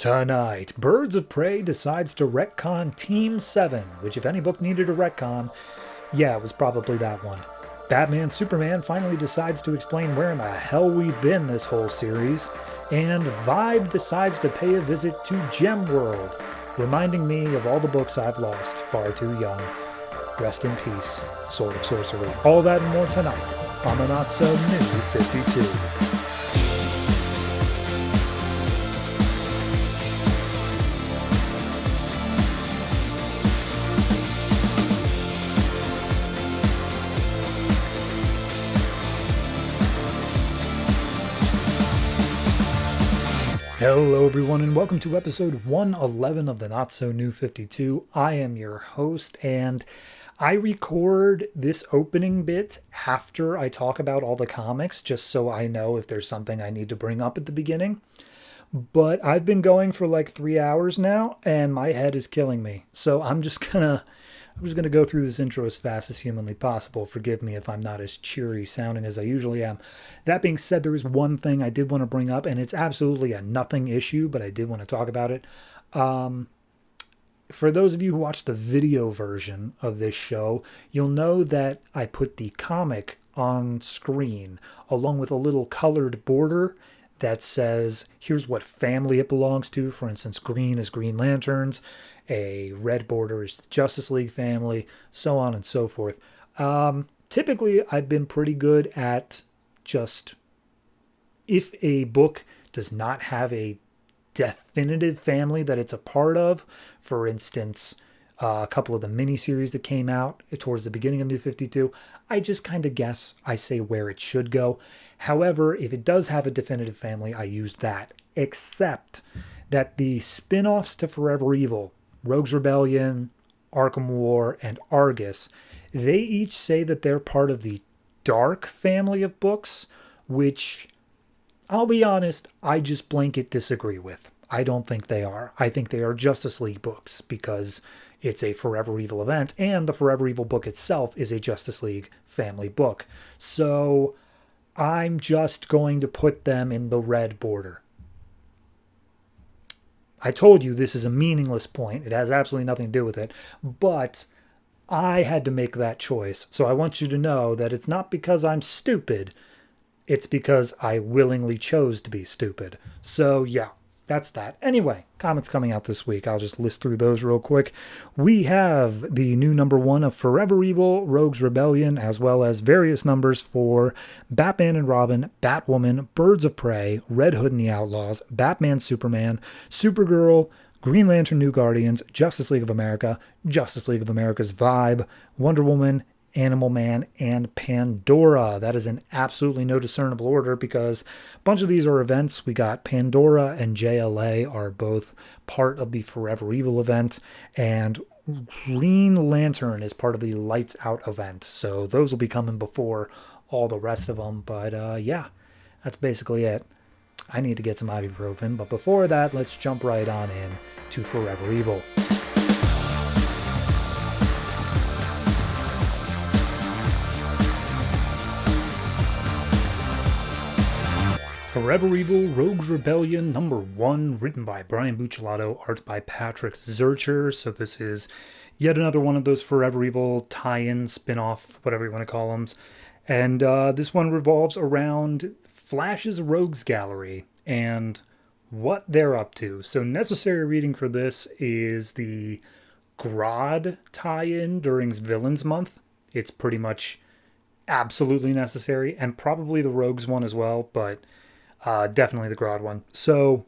Tonight, Birds of Prey decides to retcon Team 7, which if any book needed a retcon, yeah, it was probably that one. Batman Superman finally decides to explain where in the hell we've been this whole series, and Vibe decides to pay a visit to Gem World, reminding me of all the books I've lost far too young. Rest in peace, Sword of Sorcery. All that and more tonight on the Not So New 52. Hello everyone and welcome to episode 111 of the Not So New 52. I am your host and I record this opening bit after I talk about all the comics just so I know if there's something I need to bring up at the beginning. But I've been going for like 3 hours now and my head is killing me. So I'm just gonna go through this intro as fast as humanly possible. Forgive me if I'm not as cheery sounding as I usually am. That being said, there is one thing I did want to bring up, and it's absolutely a nothing issue, but I did want to talk about it. For those of you who watch the video version of this show, you'll know that I put the comic on screen along with a little colored border that says, here's what family it belongs to. For instance, green is Green Lanterns. A red border is the Justice League family, so on and so forth. Typically, I've been pretty good at just, if a book does not have a definitive family that it's a part of, for instance, a couple of the miniseries that came out towards the beginning of New 52, I just kind of guess, I say where it should go. However, if it does have a definitive family, I use that, except that the spin-offs to Forever Evil, Rogues Rebellion, Arkham War, and Argus, they each say that they're part of the Dark family of books, which, I'll be honest, I just blanket disagree with. I don't think they are. I think they are Justice League books because it's a Forever Evil event, and the Forever Evil book itself is a Justice League family book. So I'm just going to put them in the red border. I told you this is a meaningless point. It has absolutely nothing to do with it. But I had to make that choice. So I want you to know that it's not because I'm stupid. It's because I willingly chose to be stupid. So yeah, that's that. Anyway, comics coming out this week. I'll just list through those real quick. We have the new #1 of Forever Evil, Rogues Rebellion, as well as various numbers for Batman and Robin, Batwoman, Birds of Prey, Red Hood and the Outlaws, Batman Superman, Supergirl, Green Lantern New Guardians, Justice League of America, Justice League of America's Vibe, Wonder Woman, Animal Man, and Pandora. That is in absolutely no discernible order because a bunch of these are events. We got Pandora and JLA are both part of the Forever Evil event, and Green Lantern is part of the Lights Out event. So those will be coming before all the rest of them. But yeah, that's basically it. I need to get some ibuprofen, but before that, let's jump right on in to Forever Evil. Forever Evil, Rogues Rebellion, #1, written by Brian Buccellato, art by Patrick Zircher. So this is yet another one of those Forever Evil tie-in, spin-off, whatever you want to call them. And this one revolves around Flash's Rogues Gallery and what they're up to. So necessary reading for this is the Grodd tie-in during Villains Month. It's pretty much absolutely necessary, and probably the Rogues one as well, but definitely the Grodd one. So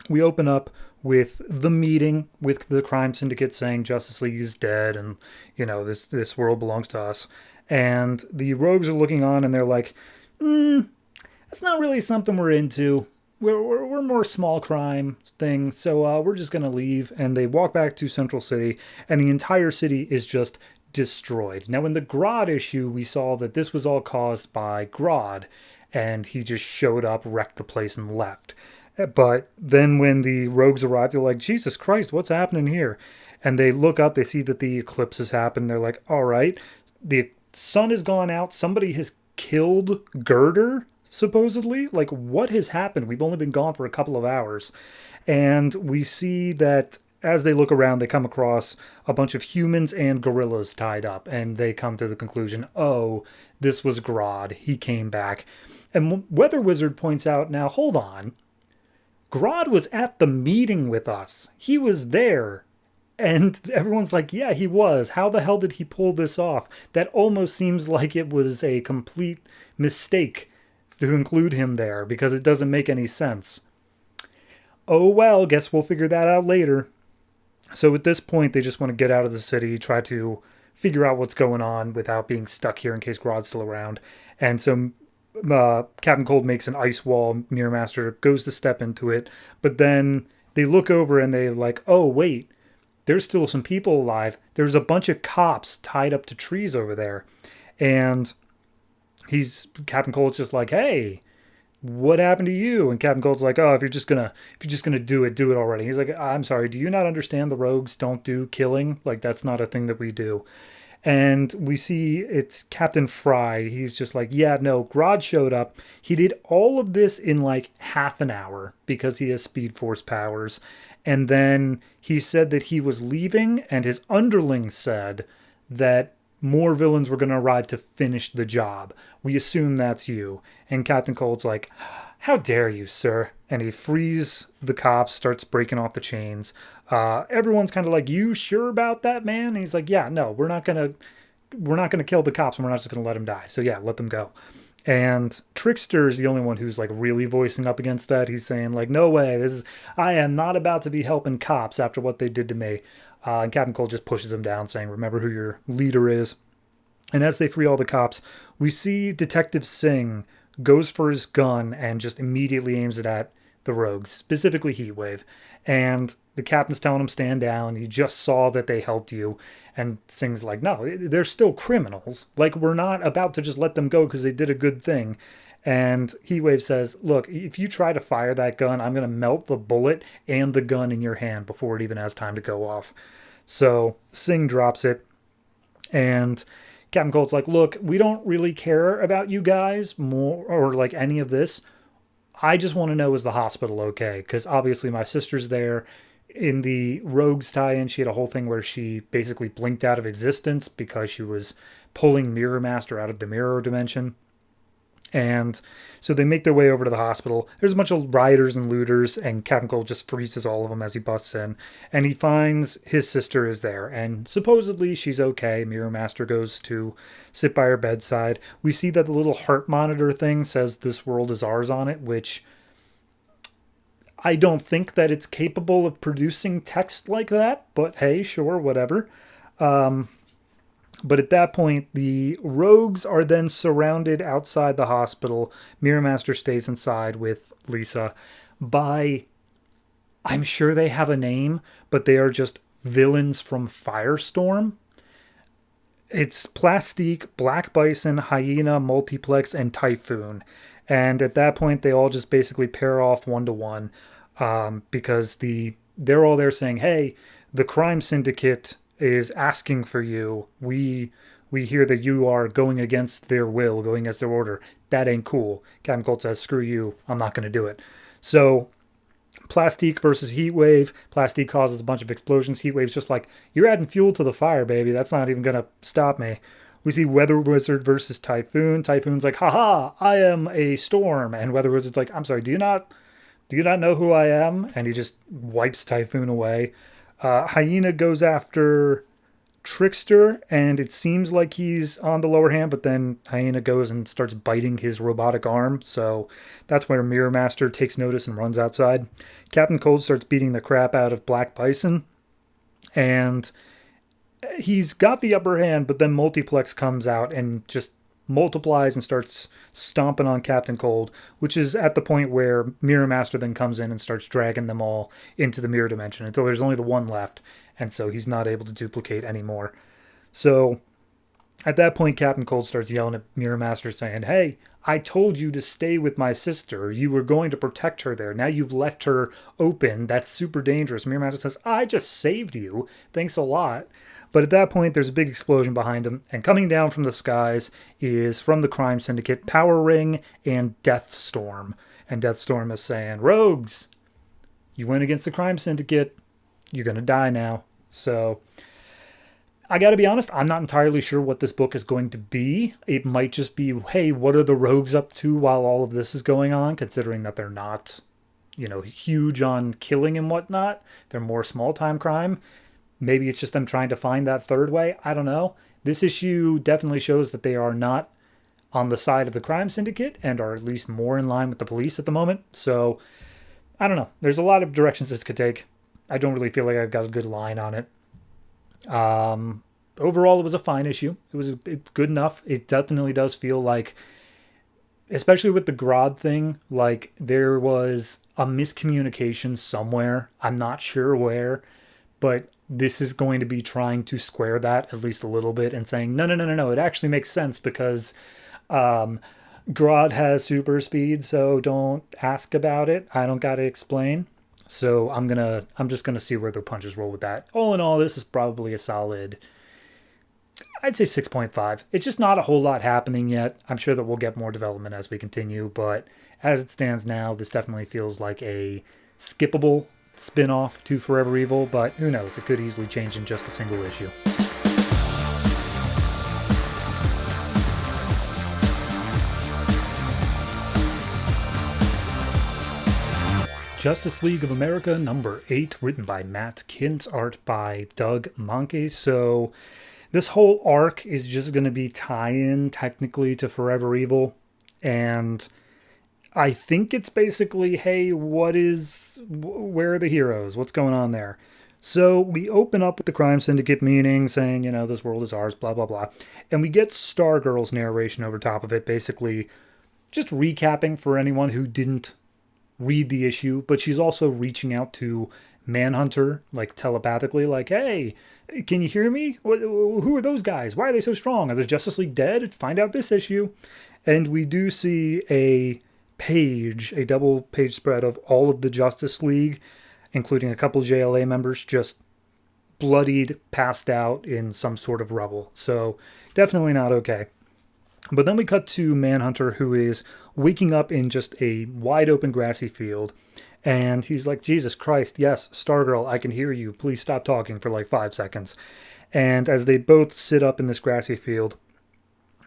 we open up with the meeting with the crime syndicate saying Justice League is dead and, you know, this world belongs to us. And the Rogues are looking on and they're like, that's not really something we're into. We're more small crime thing, so we're just going to leave. And they walk back to Central City, and the entire city is just destroyed. Now, in the Grodd issue, we saw that this was all caused by Grodd, and he just showed up, wrecked the place, and left. But then when the Rogues arrive, they're like, Jesus Christ, what's happening here? And they look up, they see that the eclipse has happened. They're like, all right, the sun has gone out. Somebody has killed Girder. supposedly. Like, what has happened? We've only been gone for a couple of hours. And we see that as they look around, they come across a bunch of humans and gorillas tied up. And they come to the conclusion, oh, this was Grodd. He came back. And Weather Wizard points out, now, hold on. Grodd was at the meeting with us. He was there. And everyone's like, yeah, he was. How the hell did he pull this off? That almost seems like it was a complete mistake to include him there because it doesn't make any sense. Oh, well, guess we'll figure that out later. So at this point, they just want to get out of the city, try to figure out what's going on without being stuck here in case Grodd's still around. And so Captain Cold makes an ice wall. Mirror Master goes to step into it. But then they look over and they're like, oh, wait. There's still some people alive. There's a bunch of cops tied up to trees over there. And Captain Cold's just like, hey, what happened to you? And Captain Cold's like, oh, if you're just gonna do it already. He's like, I'm sorry, do you not understand the rogues don't do killing? Like, that's not a thing that we do. And we see it's Captain Fry. He's just like, yeah, no, Grodd showed up. He did all of this in like half an hour because he has Speed Force powers. And then he said that he was leaving, and his underlings said that more villains were going to arrive to finish the job. We assume that's you. And Captain Cold's like, how dare you, sir? And he frees the cops, starts breaking off the chains. Everyone's kind of like, you sure about that, man? And he's like, yeah, no, we're not gonna kill the cops, and we're not just gonna let them die. So yeah, let them go. And Trickster's the only one who's like really voicing up against that. He's saying like, no way, I am not about to be helping cops after what they did to me. And Captain Cold just pushes him down, saying, remember who your leader is. And as they free all the cops, we see Detective Singh goes for his gun and just immediately aims it at the rogues, specifically Heatwave. And the captain's telling him, stand down. You just saw that they helped you. And Singh's like, no, they're still criminals. Like, we're not about to just let them go because they did a good thing. And Heatwave says, look, if you try to fire that gun, I'm going to melt the bullet and the gun in your hand before it even has time to go off. So Singh drops it. And Captain Cold's like, look, we don't really care about you guys more or like any of this. I just want to know, is the hospital okay? Because obviously my sister's there. In the Rogues tie-in, she had a whole thing where she basically blinked out of existence because she was pulling Mirror Master out of the mirror dimension. And so they make their way over to the hospital. There's a bunch of rioters and looters, and Captain Cold just freezes all of them as he busts in. And he finds his sister is there, and supposedly she's okay. Mirror Master goes to sit by her bedside. We see that the little heart monitor thing says "This world is ours" on it, which I don't think that it's capable of producing text like that, but hey, sure, whatever. But at that point, the rogues are then surrounded outside the hospital. Mirror Master stays inside with Lisa by, I'm sure they have a name, but they are just villains from Firestorm. It's Plastique, Black Bison, Hyena, Multiplex, and Typhoon. And at that point, they all just basically pair off 1-to-1 because they're all there saying, hey, the crime syndicate is asking for you. We hear that you are going against their will, going against their order. That ain't cool. Captain Cold says, screw you. I'm not going to do it. So Plastique versus Heatwave. Plastique causes a bunch of explosions. Heatwave's just like, you're adding fuel to the fire, baby. That's not even going to stop me. We see Weather Wizard versus Typhoon. Typhoon's like, haha, I am a storm. And Weather Wizard's like, I'm sorry, do you not know who I am? And he just wipes Typhoon away. Hyena goes after Trickster, and it seems like he's on the lower hand, but then Hyena goes and starts biting his robotic arm, so that's where Mirror Master takes notice and runs outside. Captain Cold starts beating the crap out of Black Bison, and he's got the upper hand, but then Multiplex comes out and just multiplies and starts stomping on Captain Cold, which is at the point where Mirror Master then comes in and starts dragging them all into the mirror dimension until there's only the one left, and so he's not able to duplicate anymore. So at that point, Captain Cold starts yelling at Mirror Master saying, hey, I told you to stay with my sister. You were going to protect her there. Now you've left her open. That's super dangerous. Mirror Master says, I just saved you. Thanks a lot. But at that point, there's a big explosion behind him, and coming down from the skies is, from the crime syndicate, Power Ring and Deathstorm. And Deathstorm is saying, rogues, you went against the crime syndicate. You're going to die now. So I got to be honest, I'm not entirely sure what this book is going to be. It might just be, hey, what are the rogues up to while all of this is going on, considering that they're not, huge on killing and whatnot. They're more small-time crime. Maybe it's just them trying to find that third way. I don't know. This issue definitely shows that they are not on the side of the crime syndicate and are at least more in line with the police at the moment. So, I don't know. There's a lot of directions this could take. I don't really feel like I've got a good line on it. Overall, it was a fine issue. It was good enough. It definitely does feel like, especially with the Grodd thing, like there was a miscommunication somewhere. I'm not sure where, but this is going to be trying to square that at least a little bit and saying, no. It actually makes sense because Grodd has super speed, so don't ask about it. I don't got to explain. So I'm just gonna see where the punches roll with that. All in all, this is probably a solid, I'd say 6.5. It's just not a whole lot happening yet. I'm sure that we'll get more development as we continue, but as it stands now, this definitely feels like a skippable spin-off to Forever Evil, but who knows? It could easily change in just a single issue. Justice League of America number 8, written by Matt Kindt, art by Doug Mahnke. So this whole arc is just going to be tie-in technically to Forever Evil. And I think it's basically, hey, where are the heroes? What's going on there? So we open up with the crime syndicate meeting saying, this world is ours, blah, blah, blah. And we get Stargirl's narration over top of it, basically just recapping for anyone who didn't read the issue, but she's also reaching out to Manhunter, like telepathically, like, hey, can you hear me? Who are those guys? Why are they so strong? Are the Justice League dead? Find out this issue. And we do see a double page spread of all of the Justice League, including a couple JLA members, just bloodied, passed out in some sort of rubble. So definitely not okay. But then we cut to Manhunter, who is waking up in just a wide open grassy field. And he's like, Jesus Christ, yes, Stargirl, I can hear you. Please stop talking for like 5 seconds. And as they both sit up in this grassy field,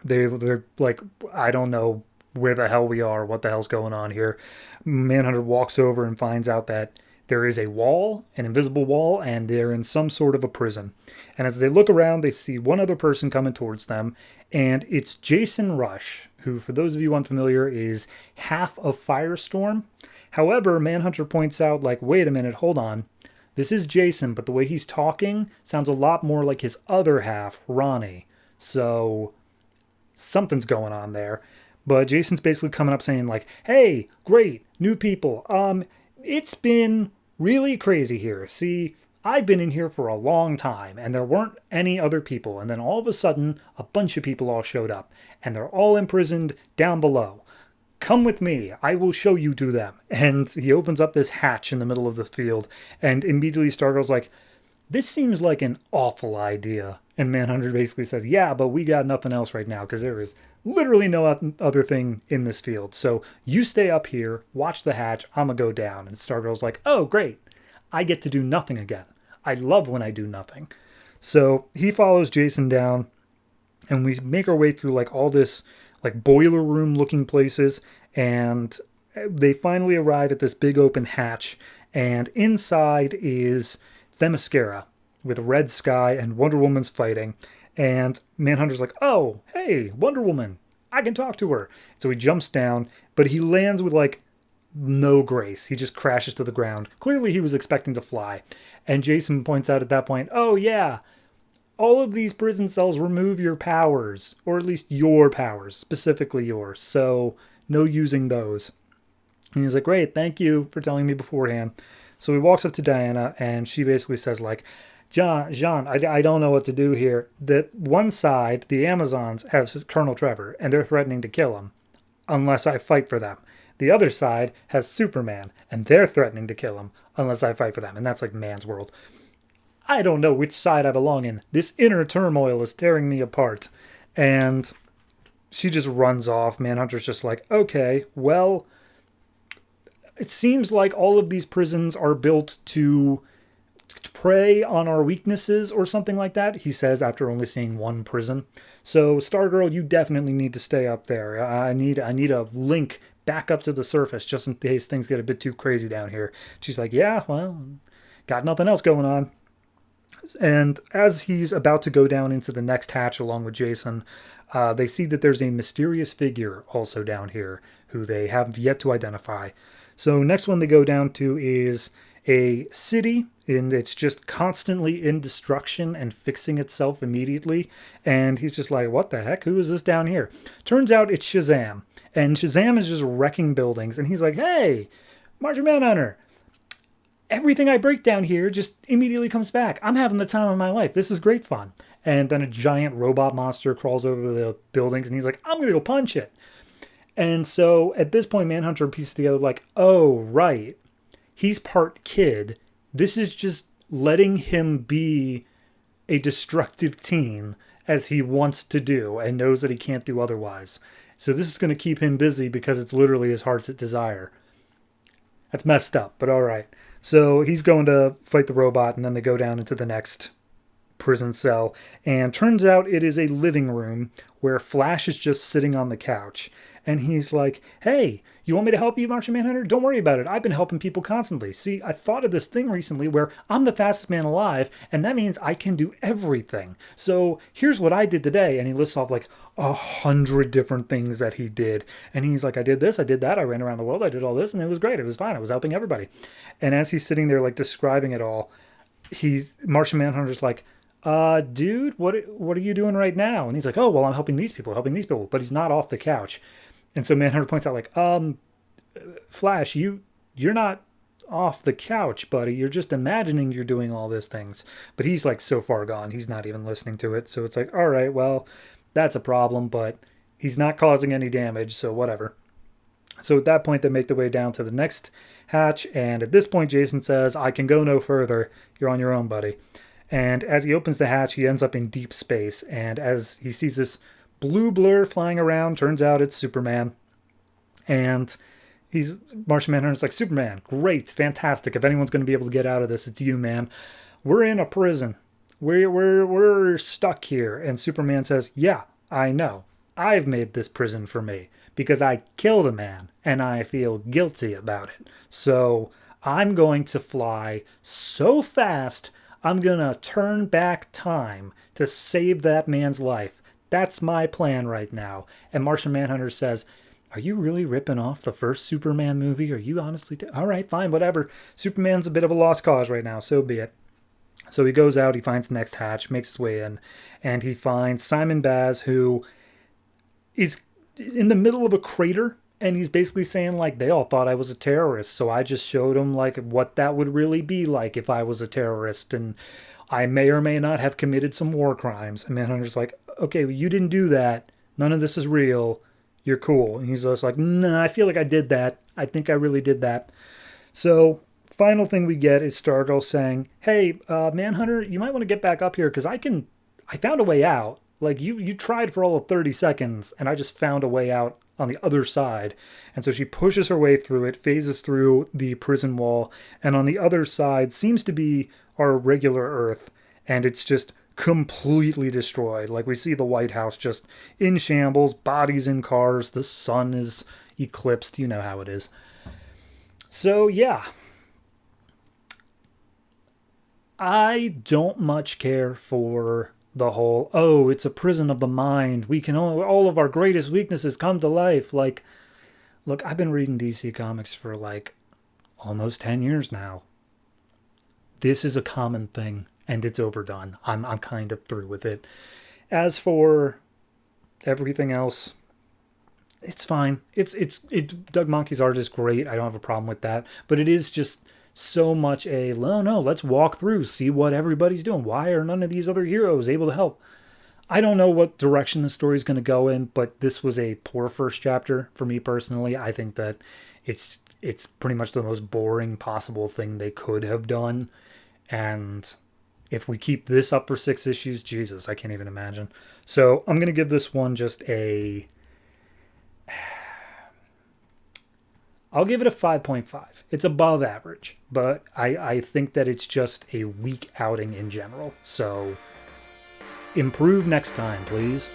they're like, I don't know where the hell we are, what the hell's going on here. Manhunter walks over and finds out that there is a wall, an invisible wall, and they're in some sort of a prison. And as they look around, they see one other person coming towards them, and it's Jason Rush, who, for those of you unfamiliar, is half of Firestorm. However, Manhunter points out, like, wait a minute, hold on. This is Jason, but the way he's talking sounds a lot more like his other half, Ronnie. So something's going on there. But Jason's basically coming up saying, like, hey, great, new people. It's been really crazy here. See, I've been in here for a long time, and there weren't any other people. And then all of a sudden, a bunch of people all showed up, and they're all imprisoned down below. Come with me. I will show you to them. And he opens up this hatch in the middle of the field, and immediately Stargirl's like, this seems like an awful idea. And Manhunter basically says, yeah, but we got nothing else right now, because there is literally no other thing in this field. So you stay up here, watch the hatch, I'm gonna go down. And Stargirl's like, oh, great. I get to do nothing again. I love when I do nothing. So he follows Jason down, and we make our way through like all this like boiler room looking places, and they finally arrive at this big open hatch, and inside is Themyscira with Red Sky and Wonder Woman's fighting. And Manhunter's like, oh, hey, Wonder Woman, I can talk to her. So he jumps down, but he lands with like no grace. He just crashes to the ground. Clearly he was expecting to fly. And Jason points out at that point, oh yeah, all of these prison cells remove your powers, or at least your powers, specifically yours. So no using those. And he's like, great, thank you for telling me beforehand. So he walks up to Diana, and she basically says, like, Jean, I don't know what to do here. That one side, the Amazons, have Colonel Trevor, and they're threatening to kill him unless I fight for them. The other side has Superman, and they're threatening to kill him unless I fight for them. And that's like man's world. I don't know which side I belong in. This inner turmoil is tearing me apart. And she just runs off. Manhunter's just like, okay, well, it seems like all of these prisons are built to prey on our weaknesses or something like that, he says after only seeing one prison. So, Stargirl, you definitely need to stay up there. I need a link back up to the surface just in case things get a bit too crazy down here. She's like, yeah, well, got nothing else going on. And as he's about to go down into the next hatch along with Jason, they see that there's a mysterious figure also down here who they have yet to identify. So next one they go down to is a city, and it's just constantly in destruction and fixing itself immediately. And he's just like, what the heck? Who is this down here? Turns out it's Shazam. And Shazam is just wrecking buildings. And he's like, hey, Martian Manhunter, everything I break down here just immediately comes back. I'm having the time of my life. This is great fun. And then a giant robot monster crawls over the buildings, and he's like, I'm going to go punch it. And so at this point, Manhunter pieces together like, oh, right. He's part kid. This is just letting him be a destructive teen as he wants to do and knows that he can't do otherwise. So this is going to keep him busy because it's literally his heart's desire. That's messed up, but all right. So he's going to fight the robot, and then they go down into the next prison cell. And turns out it is a living room where Flash is just sitting on the couch. And he's like, hey, you want me to help you, Martian Manhunter? Don't worry about it. I've been helping people constantly. See, I thought of this thing recently where I'm the fastest man alive, and that means I can do everything. So here's what I did today. And he lists off like 100 different things that he did. And he's like, I did this, I did that, I ran around the world, I did all this, and it was great. It was fine. I was helping everybody. And as he's sitting there like describing it all, Martian Manhunter's like, dude, what are you doing right now? And he's like, oh, well, I'm helping these people, but he's not off the couch. And so Manhunter points out like, Flash, you're not off the couch, buddy. You're just imagining you're doing all these things. But he's like so far gone, he's not even listening to it. So it's like, all right, well, that's a problem, but he's not causing any damage, so whatever. So at that point, they make their way down to the next hatch. And at this point, Jason says, I can go no further. You're on your own, buddy. And as he opens the hatch, he ends up in deep space. And as he sees this blue blur flying around, turns out it's Superman. And Martian Manhunter's like, Superman, great, fantastic. If anyone's going to be able to get out of this, it's you, man. We're in a prison. We're stuck here. And Superman says, yeah, I know. I've made this prison for me because I killed a man and I feel guilty about it. So I'm going to fly so fast, I'm going to turn back time to save that man's life. That's my plan right now. And Martian Manhunter says, are you really ripping off the first Superman movie? Are you honestly... all right, fine, whatever. Superman's a bit of a lost cause right now, so be it. So he goes out, he finds the next hatch, makes his way in, and he finds Simon Baz, who is in the middle of a crater, and he's basically saying, like, they all thought I was a terrorist, so I just showed them, like, what that would really be like if I was a terrorist, and I may or may not have committed some war crimes. And Manhunter's like, okay, well, you didn't do that. None of this is real. You're cool. And he's just like, nah, I feel like I did that. I think I really did that. So final thing we get is Stargirl saying, hey, Manhunter, you might want to get back up here because I found a way out. Like you tried for all of 30 seconds and I just found a way out on the other side. And so she pushes her way through it, phases through the prison wall. And on the other side seems to be our regular Earth. And it's just completely destroyed. Like we see the White House just in shambles, bodies in cars, the sun is eclipsed, you know how it is. So yeah, I don't much care for the whole, oh, it's a prison of the mind, we can all of our greatest weaknesses come to life. Like, look, I've been reading DC Comics for like almost 10 years now. This is a common thing. And it's overdone. I'm kind of through with it. As for everything else, it's fine. Doug Mahnke's art is great. I don't have a problem with that. But it is just so much no, let's walk through, see what everybody's doing. Why are none of these other heroes able to help? I don't know what direction the story's going to go in, but this was a poor first chapter for me personally. I think that it's pretty much the most boring possible thing they could have done. And if we keep this up for 6 issues, Jesus, I can't even imagine. So I'm going to give this one just I'll give it a 5.5. It's above average, but I think that it's just a weak outing in general. So improve next time, please.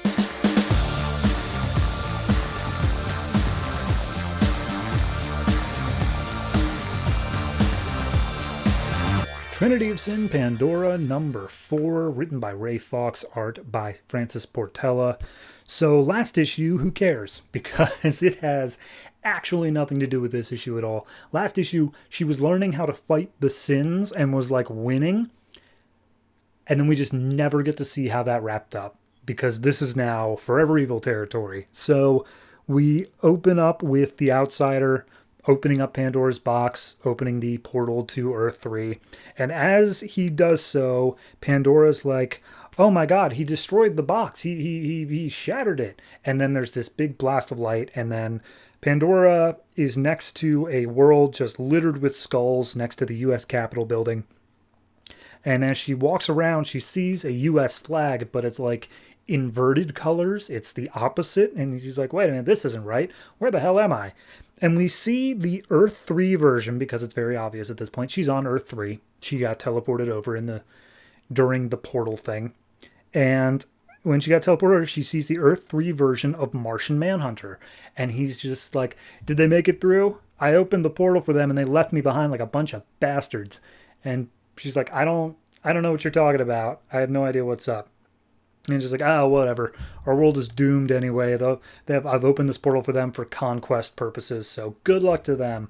Trinity of Sin, Pandora, number 4, written by Ray Fawkes, art by Francis Portela. So last issue, who cares? Because it has actually nothing to do with this issue at all. Last issue, she was learning how to fight the sins and was like winning. And then we just never get to see how that wrapped up, because this is now Forever Evil territory. So we open up with the Outsider opening up Pandora's box, opening the portal to Earth 3. And as he does so, Pandora's like, oh my God, he destroyed the box. He shattered it. And then there's this big blast of light. And then Pandora is next to a world just littered with skulls next to the U.S. Capitol building. And as she walks around, she sees a U.S. flag, but it's like inverted colors. It's the opposite. And she's like, wait a minute, this isn't right. Where the hell am I? And we see the Earth 3 version, because it's very obvious at this point. She's on Earth 3. She got teleported over during the portal thing. And when she got teleported over, she sees the Earth 3 version of Martian Manhunter. And he's just like, did they make it through? I opened the portal for them and they left me behind like a bunch of bastards. And she's like, I don't know what you're talking about. I have no idea what's up. And just like, oh, whatever. Our world is doomed anyway. I've opened this portal for them for conquest purposes, so good luck to them.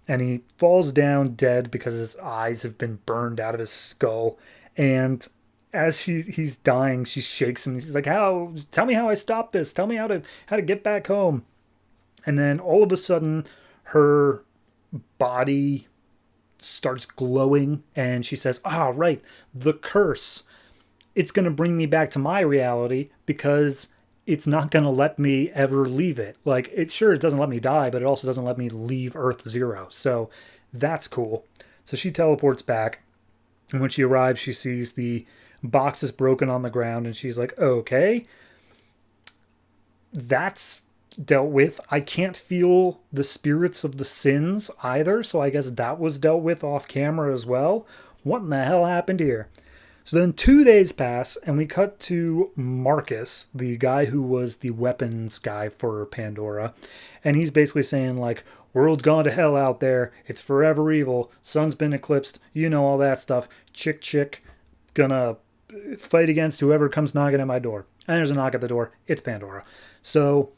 And he falls down dead because his eyes have been burned out of his skull. And as he's dying, she shakes him. She's like, tell me how I stop this. Tell me how to get back home. And then all of a sudden, her body starts glowing, and she says, right, the curse. It's going to bring me back to my reality, because it's not going to let me ever leave it. Like, it doesn't let me die, but it also doesn't let me leave Earth 0. So that's cool. So she teleports back, and when she arrives, she sees the box is broken on the ground, and she's like, okay, that's dealt with. I can't feel the spirits of the sins either, so I guess that was dealt with off camera as well. What in the hell happened here? So then 2 days pass, and we cut to Marcus, the guy who was the weapons guy for Pandora. And he's basically saying, like, world's gone to hell out there. It's forever evil. Sun's been eclipsed. You know, all that stuff. Chick, gonna fight against whoever comes knocking at my door. And there's a knock at the door. It's Pandora. So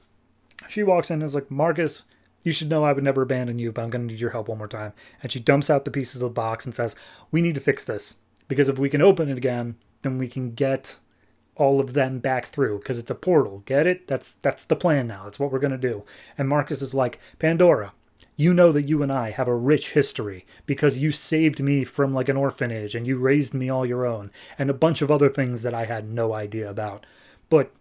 she walks in and is like, Marcus, you should know I would never abandon you, but I'm going to need your help one more time. And she dumps out the pieces of the box and says, we need to fix this. Because if we can open it again, then we can get all of them back through. Because it's a portal. Get it? That's the plan now. That's what we're going to do. And Marcus is like, Pandora, you know that you and I have a rich history. Because you saved me from like an orphanage. And you raised me all your own. And a bunch of other things that I had no idea about. But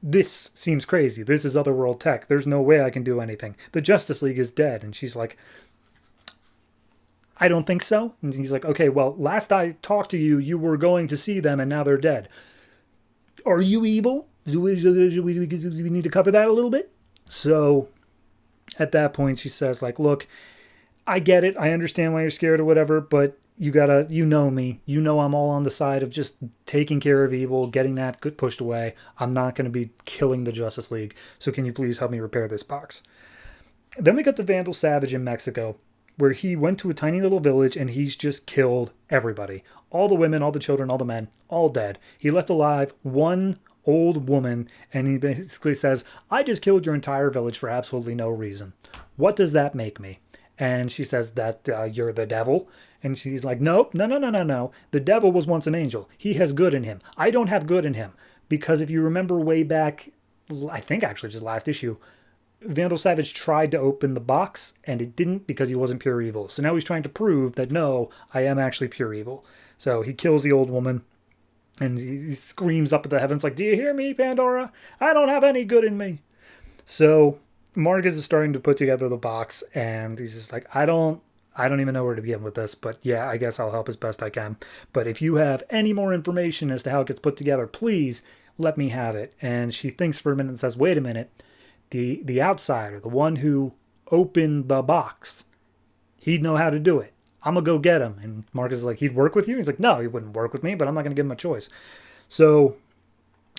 this seems crazy. This is otherworld tech. There's no way I can do anything. The Justice League is dead. And she's like, I don't think so. And he's like, okay, well, last I talked to you, you were going to see them and now they're dead. Are you evil? Do we need to cover that a little bit? So at that point, she says, like, look, I get it. I understand why you're scared or whatever, but you know me. You know I'm all on the side of just taking care of evil, getting that pushed away. I'm not going to be killing the Justice League. So can you please help me repair this box? Then we got to Vandal Savage in Mexico, where he went to a tiny little village and he's just killed everybody. All the women, all the children, all the men, all dead. He left alive one old woman, and he basically says, I just killed your entire village for absolutely no reason. What does that make me? And she says that you're the devil. And she's like, no. The devil was once an angel. He has good in him. I don't have good in him. Because if you remember way back, I think actually just last issue, Vandal Savage tried to open the box, and it didn't because he wasn't pure evil. So now he's trying to prove that, no, I am actually pure evil. So he kills the old woman, and he screams up at the heavens like, do you hear me, Pandora? I don't have any good in me. So Marcus is starting to put together the box, and he's just like, I don't I don't even know where to begin with this, but yeah, I guess I'll help as best I can. But if you have any more information as to how it gets put together, please let me have it. And she thinks for a minute and says, wait a minute, the outsider, the one who opened the box, he'd know how to do it. I'm going to go get him. And Marcus is like, he'd work with you? He's like, no, he wouldn't work with me, but I'm not going to give him a choice. So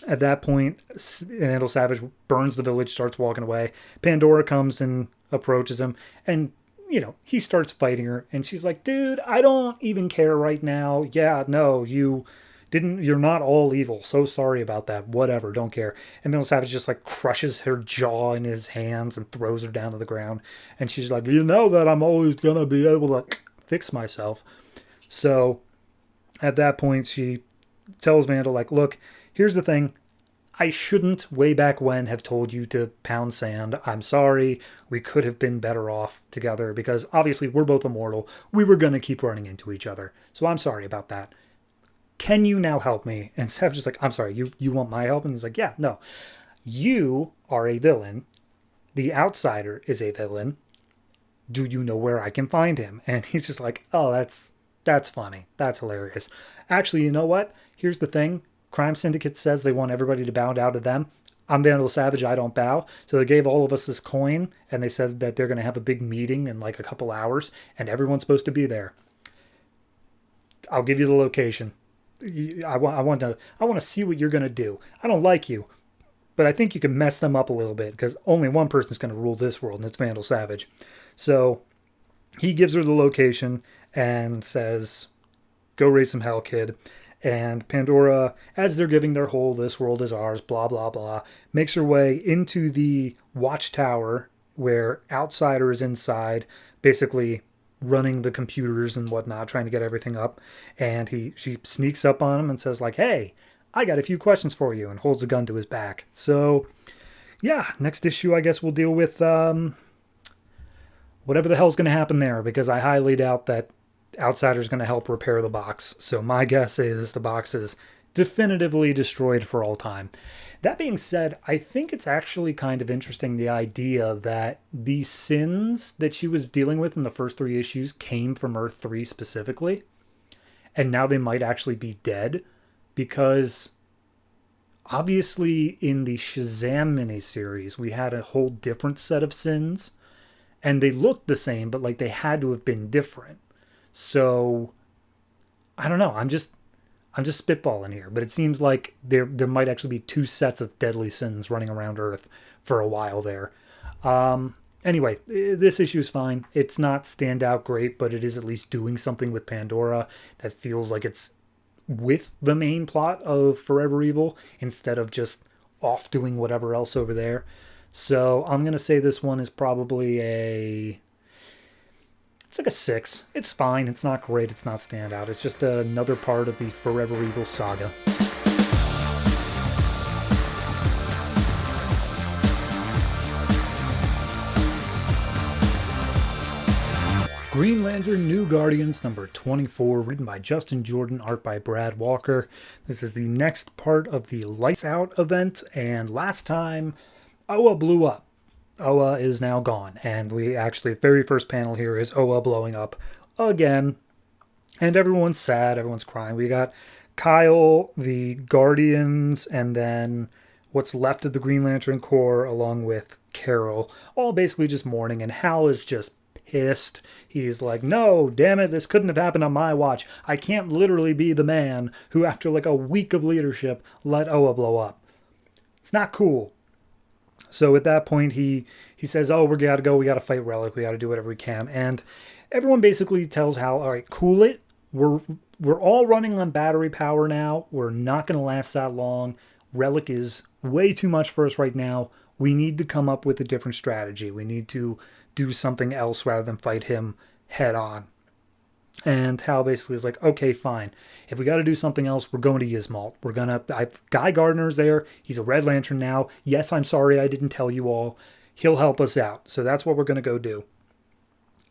at that point, Vandal Savage burns the village, starts walking away. Pandora comes and approaches him, and he starts fighting her, and she's like, dude, I don't even care right now. Yeah, no, you're not all evil. So sorry about that. Whatever, don't care. And Vandal Savage just like crushes her jaw in his hands and throws her down to the ground. And she's like, you know that I'm always going to be able to fix myself. So at that point, she tells Vandal, like, look, here's the thing. I shouldn't, way back when, have told you to pound sand. I'm sorry. We could have been better off together because obviously we're both immortal. We were going to keep running into each other. So I'm sorry about that. Can you now help me? And Savage is like, I'm sorry, you want my help? And he's like, yeah, no. You are a villain. The outsider is a villain. Do you know where I can find him? And he's just like, oh, that's funny. That's hilarious. Actually, you know what? Here's the thing. Crime Syndicate says they want everybody to bow down to them. I'm Vandal Savage, I don't bow. So they gave all of us this coin, and they said that they're going to have a big meeting in like a couple hours, and everyone's supposed to be there. I'll give you the location. I want to see what you're going to do. I don't like you, but I think you can mess them up a little bit, because only one person's going to rule this world, and it's Vandal Savage. So he gives her the location and says, go raise some hell, kid. And Pandora, as they're giving their whole "this world is ours," blah, blah, blah, makes her way into the watchtower where Outsider is inside, basically running the computers and whatnot, trying to get everything up. And she sneaks up on him and says, like, hey, I got a few questions for you, and holds a gun to his back. So, yeah, next issue, I guess we'll deal with whatever the hell's going to happen there, because I highly doubt that Outsider's going to help repair the box. So my guess is the box is definitively destroyed for all time. That being said, I think it's actually kind of interesting, the idea that the sins that she was dealing with in the first 3 issues came from Earth 3 specifically. And now they might actually be dead, because obviously in the Shazam miniseries, we had a whole different set of sins, and they looked the same, but like they had to have been different. So, I don't know. I'm just spitballing here, but it seems like there might actually be 2 sets of deadly sins running around Earth for a while there. Anyway, this issue is fine. It's not standout great, but it is at least doing something with Pandora that feels like it's with the main plot of Forever Evil instead of just off doing whatever else over there. So I'm going to say this one is probably it's like a 6. It's fine. It's not great. It's not standout. It's just another part of the Forever Evil saga. Green Lantern New Guardians number 24, written by Justin Jordan, art by Brad Walker. This is the next part of the Lights Out event, and last time, Oa blew up. Oa is now gone, and we actually, the very first panel here is Oa blowing up again, and everyone's sad, everyone's crying. We got Kyle, the Guardians, and then what's left of the Green Lantern Corps, along with Carol, all basically just mourning, and Hal is just pissed. He's like, no, damn it, this couldn't have happened on my watch. I can't literally be the man who, after like a week of leadership, let Oa blow up. It's not cool. So at that point, he says, oh, we got to go. We got to fight Relic. We got to do whatever we can. And everyone basically tells Hal, all right, cool it. We're all running on battery power now. We're not going to last that long. Relic is way too much for us right now. We need to come up with a different strategy. We need to do something else rather than fight him head on. And Hal basically is like, okay, fine. If we got to do something else, we're going to Yzmalt. Guy Gardner's there. He's a Red Lantern now. Yes, I'm sorry I didn't tell you all. He'll help us out. So that's what we're going to go do.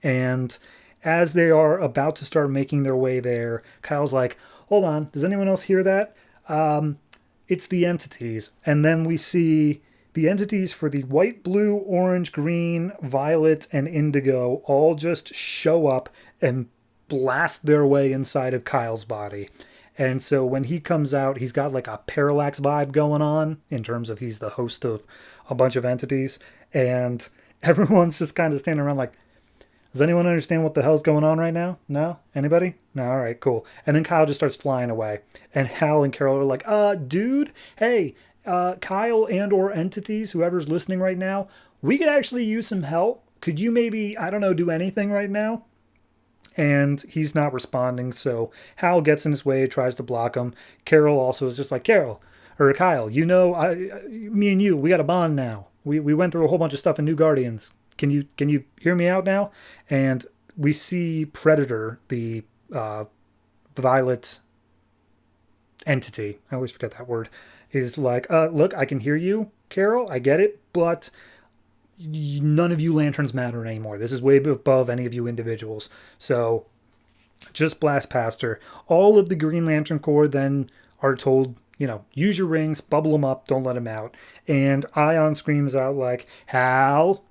And as they are about to start making their way there, Kyle's like, hold on, does anyone else hear that? It's the entities. And then we see the entities for the white, blue, orange, green, violet, and indigo all just show up and blast their way inside of Kyle's body. And so when he comes out, he's got like a parallax vibe going on in terms of he's the host of a bunch of entities. And everyone's just kind of standing around like, does anyone understand what the hell's going on right now? No? Anybody? No? All right, cool. And then Kyle just starts flying away. And Hal and Carol are like, dude, hey, Kyle and or entities, whoever's listening right now, we could actually use some help. Could you maybe, I don't know, do anything right now? And he's not responding, so Hal gets in his way, tries to block him. Carol also is just like, Kyle, you know, me and you, we got a bond now. We went through a whole bunch of stuff in New Guardians. Can you hear me out now? And we see Predator, the violet entity, I always forget that word, is like, look, I can hear you, Carol, I get it, but none of you lanterns matter anymore. This is way above any of you individuals. So just blast past her. All of the Green Lantern Corps then are told, you know, use your rings, bubble them up, don't let them out. And Ion screams out like, Hal,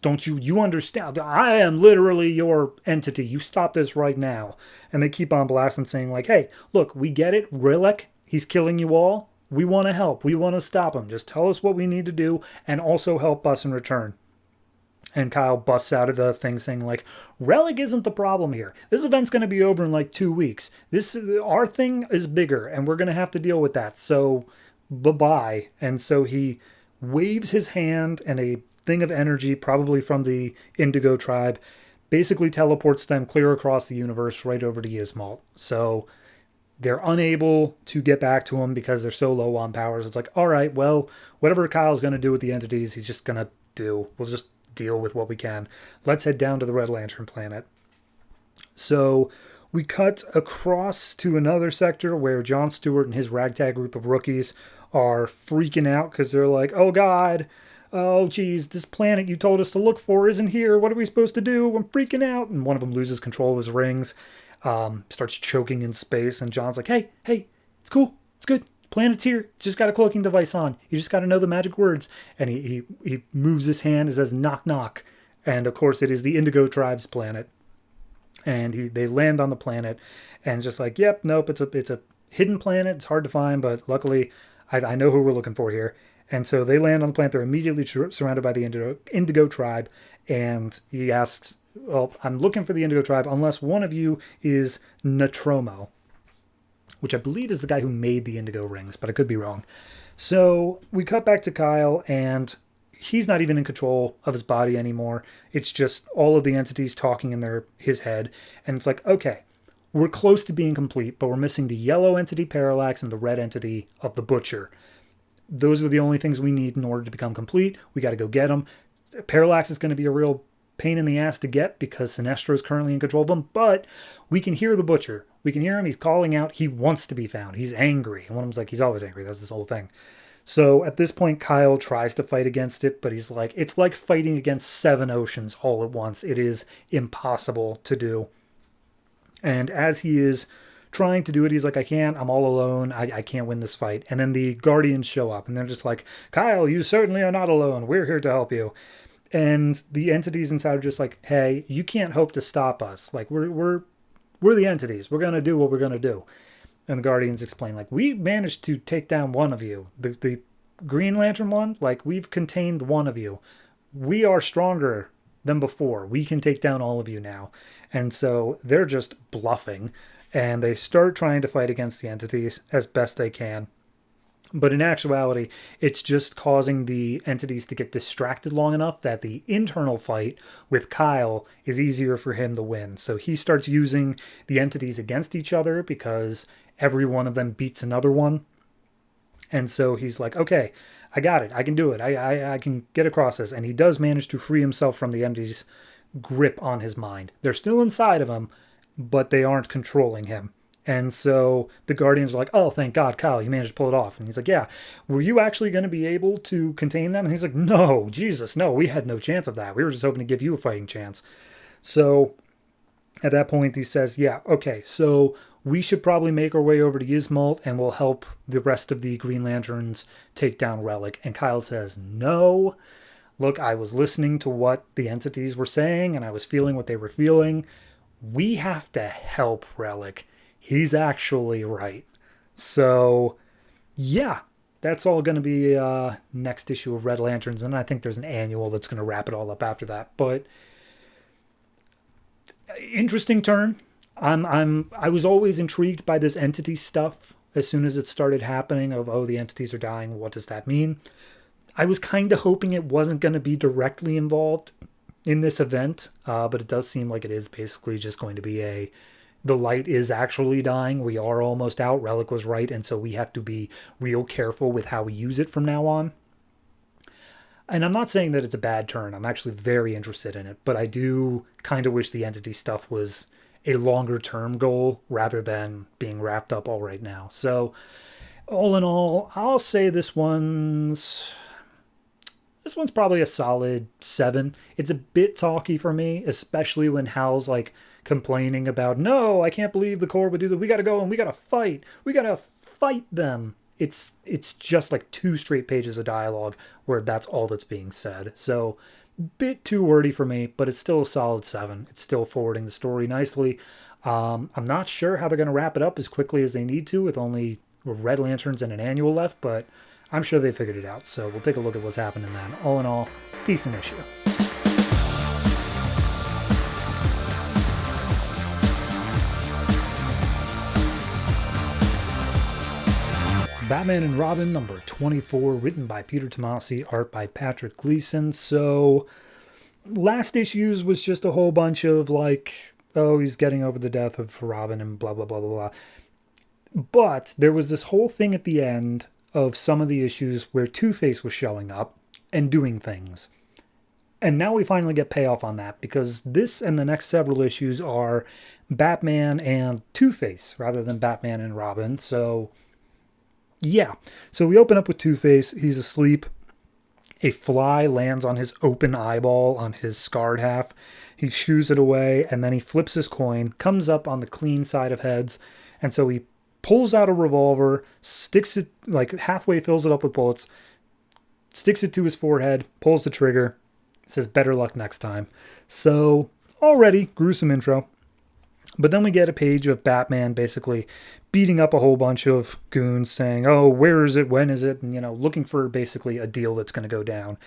don't you understand? I am literally your entity. You stop this right now. And they keep on blasting, saying like, hey, look, we get it. Rilek, he's killing you all. We want to help. We want to stop him. Just tell us what we need to do and also help us in return. And Kyle busts out of the thing saying like, Relic isn't the problem here. This event's going to be over in like 2 weeks. Our thing is bigger and we're going to have to deal with that. So bye-bye. And so he waves his hand and a thing of energy, probably from the Indigo tribe, basically teleports them clear across the universe right over to Yzmalt. So they're unable to get back to him because they're so low on powers. It's like, all right, well, whatever Kyle's going to do with the entities, he's just going to do. We'll just deal with what we can. Let's head down to the Red Lantern planet. So we cut across to another sector where Jon Stewart and his ragtag group of rookies are freaking out because they're like, oh, God. Oh, geez, this planet you told us to look for isn't here. What are we supposed to do? I'm freaking out. And one of them loses control of his rings. Starts choking in space, and John's like, hey, it's cool, it's good, planet's here, it's just got a cloaking device on, you just got to know the magic words. And he moves his hand and says knock knock, and of course it is the Indigo tribe's planet. And they land on the planet and just like, yep, nope, it's a hidden planet, it's hard to find, but luckily I know who we're looking for here. And so they land on the planet. They're immediately surrounded by the Indigo tribe, and he asks, well, I'm looking for the Indigo tribe unless one of you is Natromo, which I believe is the guy who made the Indigo rings, but I could be wrong. So we cut back to Kyle, and he's not even in control of his body anymore. It's just all of the entities talking in his head. And it's like, okay, we're close to being complete, but we're missing the yellow entity Parallax and the red entity of the Butcher. Those are the only things we need in order to become complete. We got to go get them. Parallax is going to be a real pain in the ass to get because Sinestro is currently in control of him, but we can hear the Butcher. We can hear him. He's calling out. He wants to be found. He's angry. And one of them's like, he's always angry. That's this whole thing. So at this point, Kyle tries to fight against it, but he's like, it's like fighting against 7 oceans all at once. It is impossible to do. And as he is trying to do it, he's like, I can't. I'm all alone. I can't win this fight. And then the Guardians show up, and they're just like, Kyle, you certainly are not alone. We're here to help you. And the entities inside are just like, hey, you can't hope to stop us. Like, we're the entities. We're going to do what we're going to do. And the Guardians explain, like, we managed to take down one of you. The Green Lantern one, like, we've contained one of you. We are stronger than before. We can take down all of you now. And so they're just bluffing. And they start trying to fight against the entities as best they can. But in actuality, it's just causing the entities to get distracted long enough that the internal fight with Kyle is easier for him to win. So he starts using the entities against each other because every one of them beats another one. And so he's like, okay, I got it. I can do it. I can get across this. And he does manage to free himself from the entities' grip on his mind. They're still inside of him, but they aren't controlling him. And so the Guardians are like, oh, thank God, Kyle, you managed to pull it off. And he's like, yeah, were you actually going to be able to contain them? And he's like, no, Jesus, no, we had no chance of that. We were just hoping to give you a fighting chance. So at that point, he says, yeah, okay, so we should probably make our way over to Yzmalt and we'll help the rest of the Green Lanterns take down Relic. And Kyle says, no. Look, I was listening to what the entities were saying and I was feeling what they were feeling. We have to help Relic. He's actually right. So, yeah, that's all going to be next issue of Red Lanterns. And I think there's an annual that's going to wrap it all up after that. But interesting turn. I was always intrigued by this entity stuff as soon as it started happening of, oh, the entities are dying. What does that mean? I was kind of hoping it wasn't going to be directly involved in this event, but it does seem like it is basically just going to be the light is actually dying. We are almost out. Relic was right, and so we have to be real careful with how we use it from now on. And I'm not saying that it's a bad turn. I'm actually very interested in it, but I do kind of wish the entity stuff was a longer term goal rather than being wrapped up all right now. So all in all, I'll say this one's probably a solid 7. It's a bit talky for me, especially when Hal's like complaining about, no, I can't believe the Corps would do that. We got to go and we got to fight. We got to fight them. It's just like 2 straight pages of dialogue where that's all that's being said. So bit too wordy for me, but it's still a solid 7. It's still forwarding the story nicely. I'm not sure how they're going to wrap it up as quickly as they need to with only Red Lanterns and an annual left, but I'm sure they figured it out. So we'll take a look at what's happening then. All in all, decent issue. Batman and Robin number 24, written by Peter Tomasi, art by Patrick Gleason. So last issues was just a whole bunch of like, oh, he's getting over the death of Robin and blah, blah, blah, blah, blah. But there was this whole thing at the end of some of the issues where Two-Face was showing up and doing things. And now we finally get payoff on that because this and the next several issues are Batman and Two-Face rather than Batman and Robin. So yeah, so we open up with Two-Face. He's asleep. A fly lands on his open eyeball on his scarred half. He shoos it away, and then he flips his coin, comes up on the clean side of heads, and so he pulls out a revolver, sticks it, like halfway fills it up with bullets, sticks it to his forehead, pulls the trigger, says, better luck next time. So, already, gruesome intro. But then we get a page of Batman basically beating up a whole bunch of goons saying, oh, where is it? When is it? And, looking for basically a deal that's going to go down.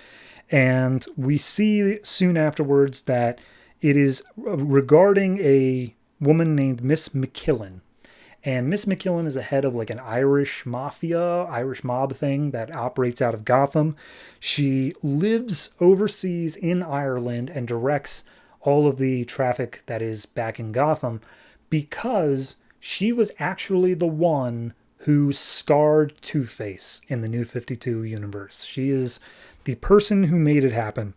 And we see soon afterwards that it is regarding a woman named Miss McKillen. And Miss McKillen is a head of like an Irish mafia, Irish mob thing that operates out of Gotham. She lives overseas in Ireland and directs all of the traffic that is back in Gotham because she was actually the one who scarred Two-Face in the New 52 universe. She is the person who made it happen.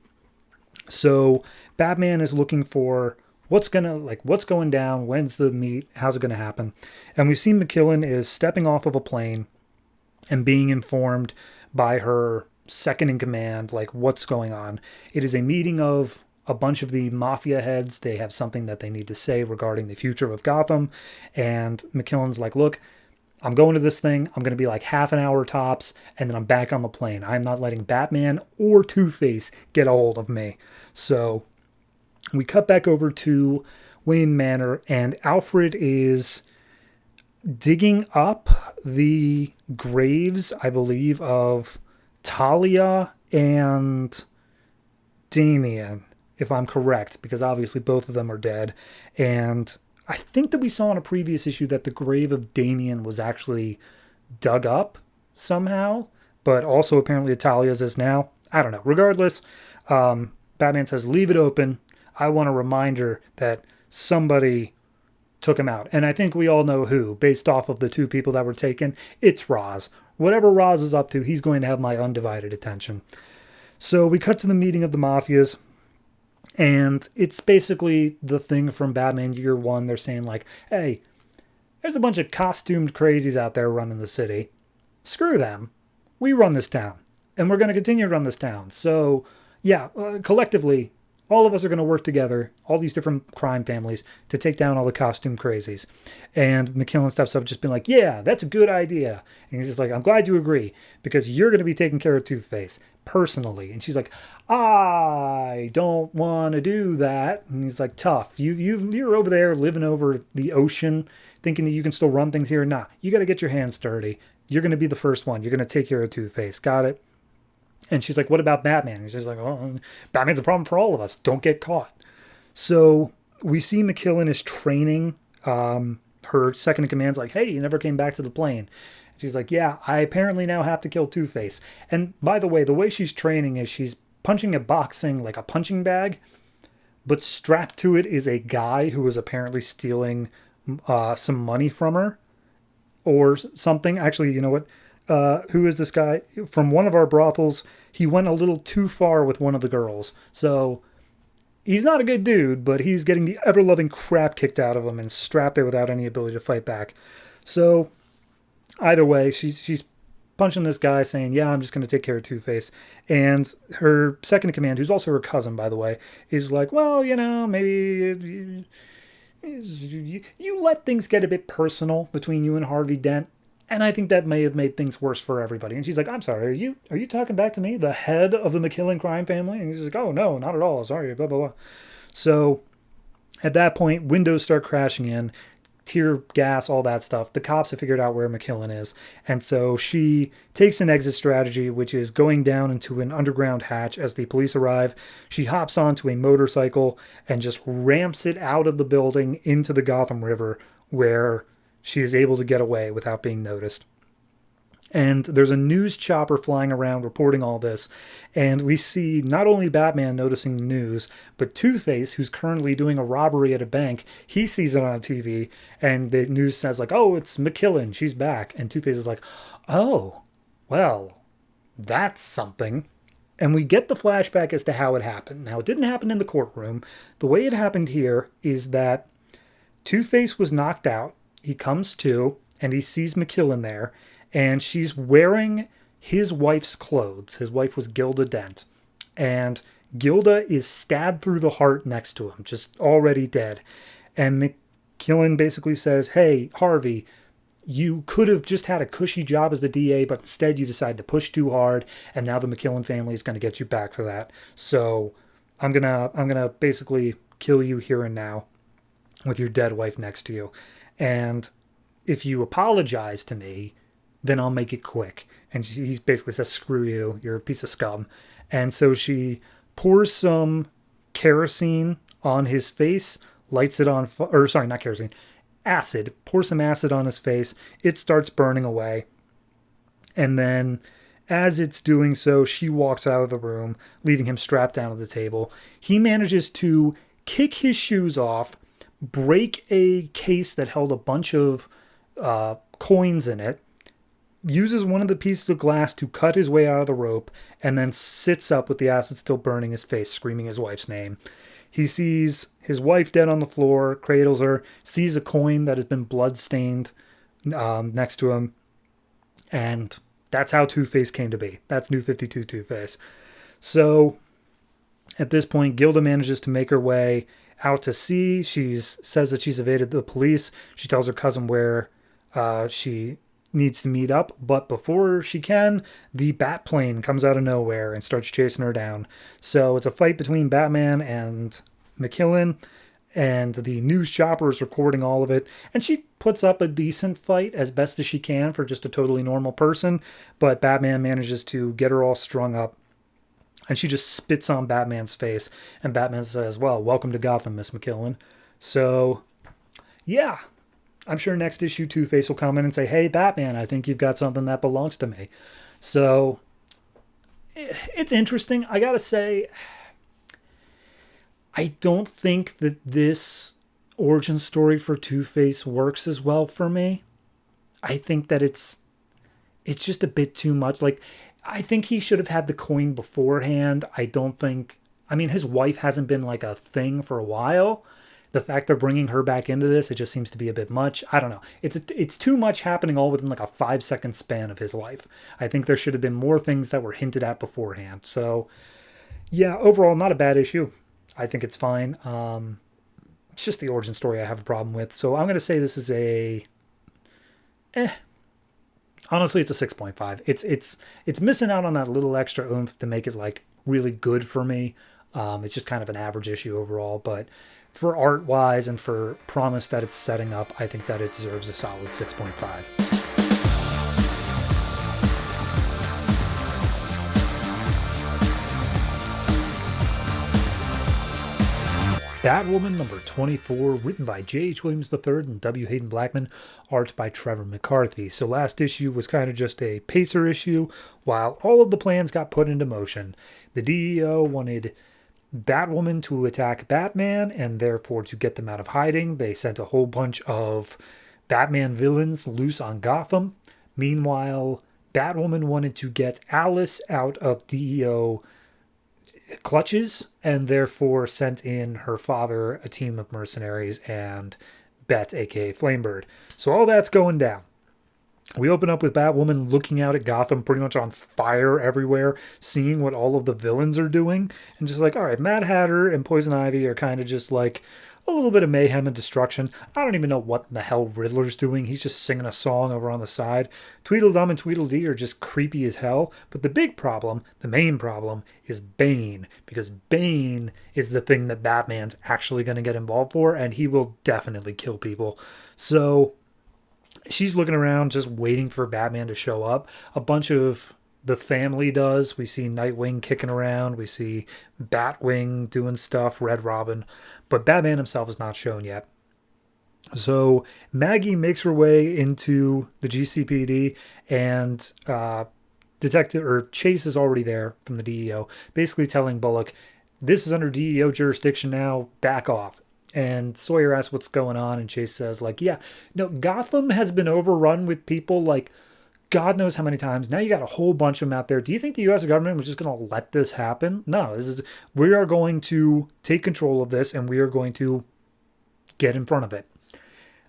So Batman is looking for what's going down, when's the meet, how's it going to happen? And we see McKillen is stepping off of a plane and being informed by her second in command, like what's going on. It is a meeting of a bunch of the mafia heads. They have something that they need to say regarding the future of Gotham. And McKillen's like, look, I'm going to this thing. I'm going to be like half an hour tops, and then I'm back on the plane. I'm not letting Batman or Two-Face get a hold of me. So we cut back over to Wayne Manor, and Alfred is digging up the graves, I believe, of Talia and Damian, if I'm correct, because obviously both of them are dead. And I think that we saw in a previous issue that the grave of Damian was actually dug up somehow, but also apparently Talia's is now. I don't know. Regardless, Batman says, leave it open. I want a reminder that somebody took him out. And I think we all know who, based off of the 2 people that were taken. It's Roz. Whatever Roz is up to, he's going to have my undivided attention. So we cut to the meeting of the mafias. And it's basically the thing from Batman Year One. They're saying like, hey, there's a bunch of costumed crazies out there running the city. Screw them. We run this town. And we're going to continue to run this town. So, yeah, collectively, all of us are going to work together, all these different crime families, to take down all the costume crazies. And McKillen steps up, just being like, yeah, that's a good idea. And he's just like, I'm glad you agree, because you're going to be taking care of Two-Face personally. And she's like, I don't want to do that. And he's like, tough. You're over there living over the ocean, thinking that you can still run things here. Nah, you got to get your hands dirty. You're going to be the first one. You're going to take care of Two-Face. Got it? And she's like, what about Batman? And he's just like, oh, Batman's a problem for all of us. Don't get caught. So we see McKillen is training her second in command's like, hey, you never came back to the plane. And she's like, yeah, I apparently now have to kill Two-Face. And by the way she's training is she's punching a boxing, like a punching bag, but strapped to it is a guy who was apparently stealing some money from her or something. Actually, you know what? Who is this guy? From one of our brothels. He went a little too far with one of the girls. So he's not a good dude, but he's getting the ever-loving crap kicked out of him and strapped there without any ability to fight back. So either way, she's punching this guy saying, yeah, I'm just going to take care of Two-Face. And her second in command, who's also her cousin, by the way, is like, well, you know, maybe you let things get a bit personal between you and Harvey Dent. And I think that may have made things worse for everybody. And she's like, I'm sorry, are you talking back to me, the head of the McKillen crime family? And he's like, oh, no, not at all. Sorry, blah, blah, blah. So at that point, windows start crashing in, tear gas, all that stuff. The cops have figured out where McKillen is. And so she takes an exit strategy, which is going down into an underground hatch as the police arrive. She hops onto a motorcycle and just ramps it out of the building into the Gotham River, where she is able to get away without being noticed. And there's a news chopper flying around reporting all this. And we see not only Batman noticing the news, but Two-Face, who's currently doing a robbery at a bank, he sees it on TV. And the news says like, oh, it's McKillen. She's back. And Two-Face is like, oh, well, that's something. And we get the flashback as to how it happened. Now, it didn't happen in the courtroom. The way it happened here is that Two-Face was knocked out. He comes to, and he sees McKillen there, and she's wearing his wife's clothes. His wife was Gilda Dent. And Gilda is stabbed through the heart next to him, just already dead. And McKillen basically says, hey, Harvey, you could have just had a cushy job as the DA, but instead you decided to push too hard, and now the McKillen family is going to get you back for that. So I'm gonna basically kill you here and now with your dead wife next to you. And if you apologize to me, then I'll make it quick. And he basically says, screw you, you're a piece of scum. And so she pours some kerosene on his face, lights it on, or sorry, not kerosene, acid, pours some acid on his face. It starts burning away. And then as it's doing so, she walks out of the room, leaving him strapped down to the table. He manages to kick his shoes off, break a case that held a bunch of coins in it, uses one of the pieces of glass to cut his way out of the rope, and then sits up with the acid still burning his face, screaming his wife's name. He sees his wife dead on the floor, cradles her, sees a coin that has been blood-stained next to him, and that's how Two-Face came to be. That's New 52 Two-Face. So at this point, Gilda manages to make her way out to sea. She says that she's evaded the police. She tells her cousin where she needs to meet up, but before she can, the Batplane comes out of nowhere and starts chasing her down. So it's a fight between Batman and McKillen, and the news chopper is recording all of it, and she puts up a decent fight as best as she can for just a totally normal person, but Batman manages to get her all strung up. And she just spits on Batman's face. And Batman says, well, welcome to Gotham, Miss McKillen. So, yeah. I'm sure next issue Two-Face will come in and say, hey, Batman, I think you've got something that belongs to me. So, it's interesting. I gotta say, I don't think that this origin story for Two-Face works as well for me. I think that it's just a bit too much. Like, I think he should have had the coin beforehand. His wife hasn't been like a thing for a while. The fact they're bringing her back into this, it just seems to be a bit much. I don't know. It's too much happening all within like a 5-second span of his life. I think there should have been more things that were hinted at beforehand. So, yeah, overall, not a bad issue. I think it's fine. It's just the origin story I have a problem with. So I'm going to say this is a honestly, it's a 6.5. It's missing out on that little extra oomph to make it like really good for me. It's just kind of an average issue overall, but for art wise and for promise that it's setting up, I think that it deserves a solid 6.5. Batwoman number 24, written by J.H. Williams III and W. Haden Blackman, art by Trevor McCarthy. So last issue was kind of just a pacer issue, while all of the plans got put into motion. The DEO wanted Batwoman to attack Batman, and therefore to get them out of hiding, they sent a whole bunch of Batman villains loose on Gotham. Meanwhile, Batwoman wanted to get Alice out of DEO clutches, and therefore sent in her father, a team of mercenaries, and Bet, aka Flamebird. So all that's going down. We open up with Batwoman looking out at Gotham, pretty much on fire everywhere, seeing what all of the villains are doing, and just like, all right, Mad Hatter and Poison Ivy are kind of just like a little bit of mayhem and destruction. I don't even know what the hell Riddler's doing. He's just singing a song over on the side. Tweedledum and Tweedledee are just creepy as hell. But the big problem, the main problem, is Bane. Because Bane is the thing that Batman's actually going to get involved for, and he will definitely kill people. So she's looking around just waiting for Batman to show up. A bunch of the family does. We see Nightwing kicking around. We see Batwing doing stuff, Red Robin. But Batman himself is not shown yet. So Maggie makes her way into the GCPD, and Detective or Chase is already there from the DEO, basically telling Bullock, this is under DEO jurisdiction now, back off. And Sawyer asks what's going on, and Chase says, like, yeah, no, Gotham has been overrun with people like God knows how many times. Now you got a whole bunch of them out there. Do you think the U.S. government was just going to let this happen? No, we are going to take control of this, and we are going to get in front of it.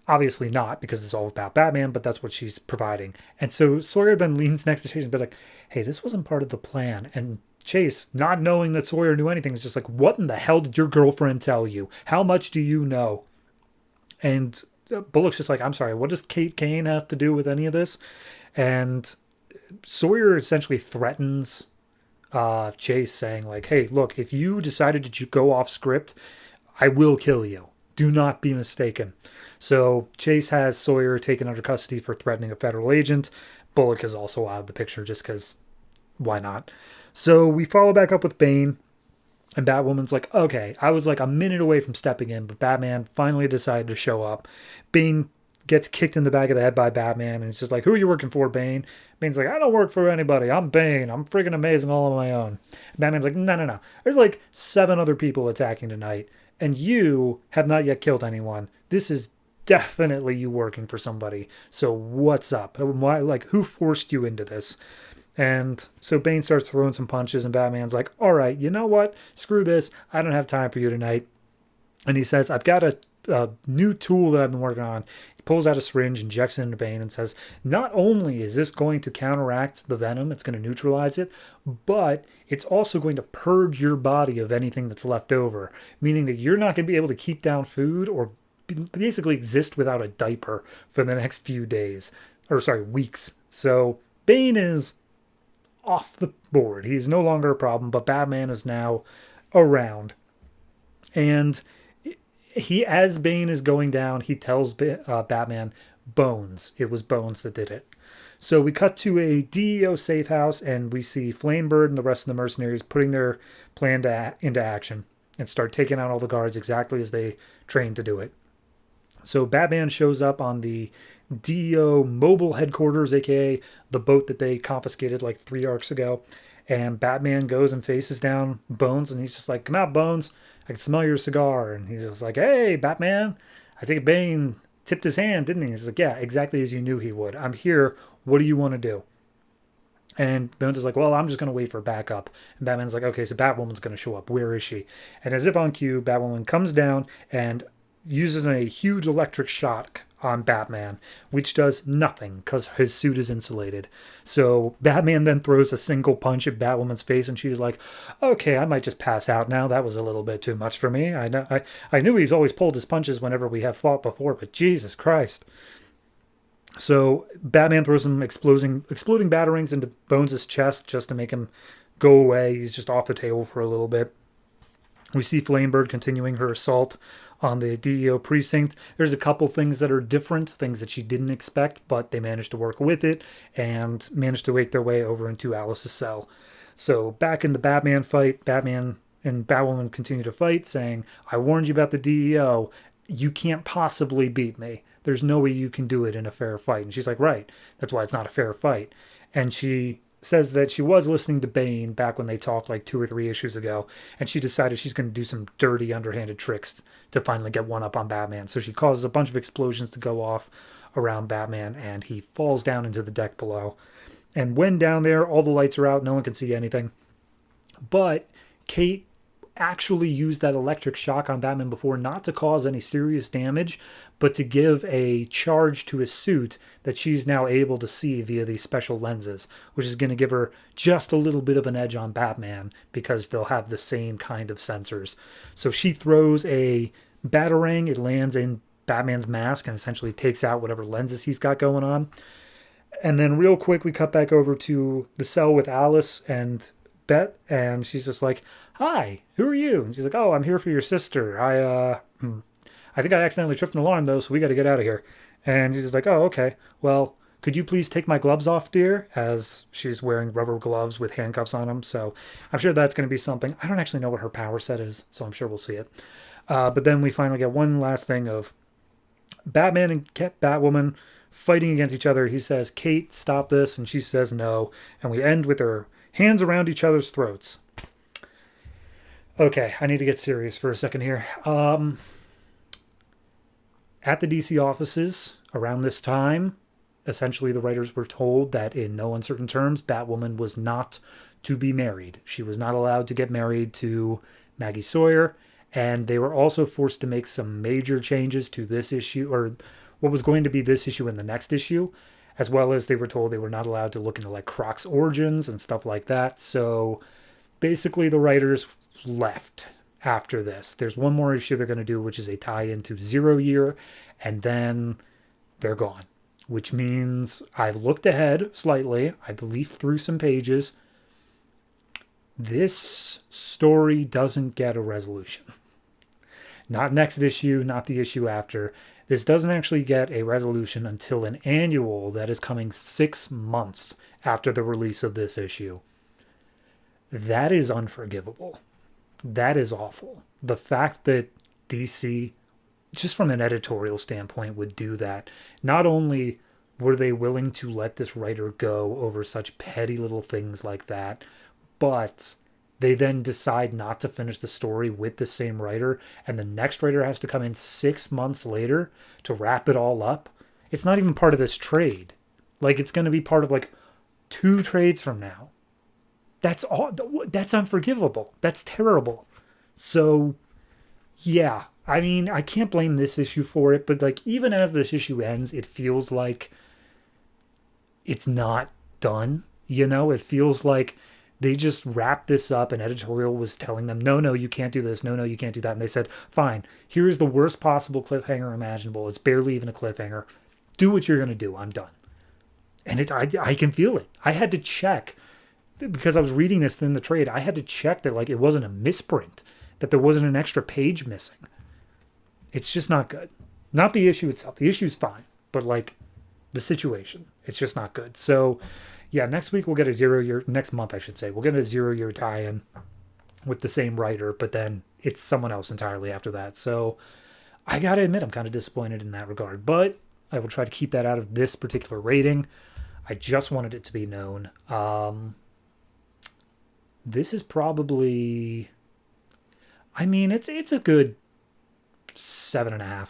Obviously not, because it's all about Batman, but that's what she's providing. And so Sawyer then leans next to Chase and be like, hey, this wasn't part of the plan. And Chase, not knowing that Sawyer knew anything, is just like, what in the hell did your girlfriend tell you? How much do you know? And Bullock's just like, I'm sorry, what does Kate Kane have to do with any of this? And Sawyer essentially threatens Chase, saying like, hey, look, if you decided to go off script, I will kill you. Do not be mistaken. So Chase has Sawyer taken under custody for threatening a federal agent. Bullock is also out of the picture just because why not? So we follow back up with Bane. And Batwoman's like, okay, I was like a minute away from stepping in, but Batman finally decided to show up. Bane gets kicked in the back of the head by Batman, and it's just like, who are you working for, Bane? Bane's like, I don't work for anybody. I'm Bane. I'm friggin' amazing all on my own. And Batman's like, no. There's like 7 other people attacking tonight, and you have not yet killed anyone. This is definitely you working for somebody. So what's up? Why, like, who forced you into this? And so Bane starts throwing some punches, and Batman's like, all right, you know what? Screw this. I don't have time for you tonight. And he says, I've got a new tool that I've been working on. He pulls out a syringe, injects it into Bane, and says, not only is this going to counteract the venom, it's going to neutralize it, but it's also going to purge your body of anything that's left over, meaning that you're not going to be able to keep down food or basically exist without a diaper for the next few days, or sorry, weeks. So Bane is off the board. He's no longer a problem, but Batman is now around. And he, as Bane is going down, he tells Batman, Bones. It was Bones that did it. So we cut to a DEO safe house, and we see Flamebird and the rest of the mercenaries putting their plan into action and start taking out all the guards exactly as they trained to do it. So Batman shows up on the DEO mobile headquarters, aka the boat that they confiscated like 3 arcs ago. And Batman goes and faces down Bones, and he's just like, come out, Bones. I can smell your cigar. And he's just like, hey, Batman. I think Bane tipped his hand, didn't he? He's like, yeah, exactly as you knew he would. I'm here. What do you want to do? And Bones is like, well, I'm just going to wait for backup. And Batman's like, okay, so Batwoman's going to show up. Where is she? And as if on cue, Batwoman comes down and uses a huge electric shock on Batman, which does nothing because his suit is insulated. So Batman then throws a single punch at Batwoman's face, and she's like, okay, I might just pass out now. That was a little bit too much for me. I knew he's always pulled his punches whenever we have fought before, but Jesus Christ. So Batman throws some exploding batarangs into Bones' chest just to make him go away. He's just off the table for a little bit. We see Flamebird continuing her assault on the DEO precinct. There's a couple things that are different, things that she didn't expect, but they managed to work with it and managed to make their way over into Alice's cell. So back in the Batman fight, Batman and Batwoman continue to fight, saying, I warned you about the DEO. You can't possibly beat me. There's no way you can do it in a fair fight. And she's like, right, that's why it's not a fair fight. And she says that she was listening to Bane back when they talked like 2 or 3 issues ago, and she decided she's going to do some dirty, underhanded tricks to finally get one up on Batman. So she causes a bunch of explosions to go off around Batman, and he falls down into the deck below. And when down there, all the lights are out, no one can see anything. But Kate actually used that electric shock on Batman before, not to cause any serious damage, but to give a charge to his suit that she's now able to see via these special lenses, which is going to give her just a little bit of an edge on Batman because they'll have the same kind of sensors. So she throws a batarang, it lands in Batman's mask and essentially takes out whatever lenses he's got going on. And then real quick, we cut back over to the cell with Alice and Bet, and she's just like, hi, who are you? And she's like, oh, I'm here for your sister. I think I accidentally tripped an alarm, though, so we got to get out of here. And he's just like, oh, okay. Well, could you please take my gloves off, dear? As she's wearing rubber gloves with handcuffs on them. So I'm sure that's going to be something. I don't actually know what her power set is, so I'm sure we'll see it. But then we finally get one last thing of Batman and Batwoman fighting against each other. He says, Kate, stop this. And she says no. And we end with her hands around each other's throats. Okay, I need to get serious for a second here. At the DC offices around this time, essentially the writers were told that in no uncertain terms, Batwoman was not to be married. She was not allowed to get married to Maggie Sawyer, and they were also forced to make some major changes to this issue, or what was going to be this issue and the next issue, as well as they were told they were not allowed to look into like Croc's origins and stuff like that. So basically the writers left after this. There's one more issue they're going to do, which is a tie-in to 0 Year, and then they're gone. Which means I've looked ahead slightly. I leafed through some pages. This story doesn't get a resolution. Not next issue, not the issue after. This doesn't actually get a resolution until an annual that is coming 6 months after the release of this issue. That is unforgivable. That is awful. The fact that DC, just from an editorial standpoint, would do that. Not only were they willing to let this writer go over such petty little things like that, but they then decide not to finish the story with the same writer, and the next writer has to come in 6 months later to wrap it all up. It's not even part of this trade. Like, it's going to be part of like 2 trades from now. That's unforgivable. That's terrible. So, yeah. I mean, I can't blame this issue for it, but like even as this issue ends, it feels like it's not done. You know, it feels like they just wrapped this up and editorial was telling them, no, you can't do this. No, you can't do that. And they said, fine, here's the worst possible cliffhanger imaginable. It's barely even a cliffhanger. Do what you're going to do. I'm done. And I can feel it. I had to check because I was reading this in the trade. I had to check that like it wasn't a misprint, that there wasn't an extra page missing. It's just not good. Not the issue itself. The issue's fine, but like the situation, it's just not good. So yeah, next week we'll get a 0 Year, next month I should say, we'll get a 0 Year tie-in with the same writer, but then it's someone else entirely after that. So I gotta admit, I'm kind of disappointed in that regard, but I will try to keep that out of this particular rating. I just wanted it to be known. This is probably, I mean, it's a good 7.5.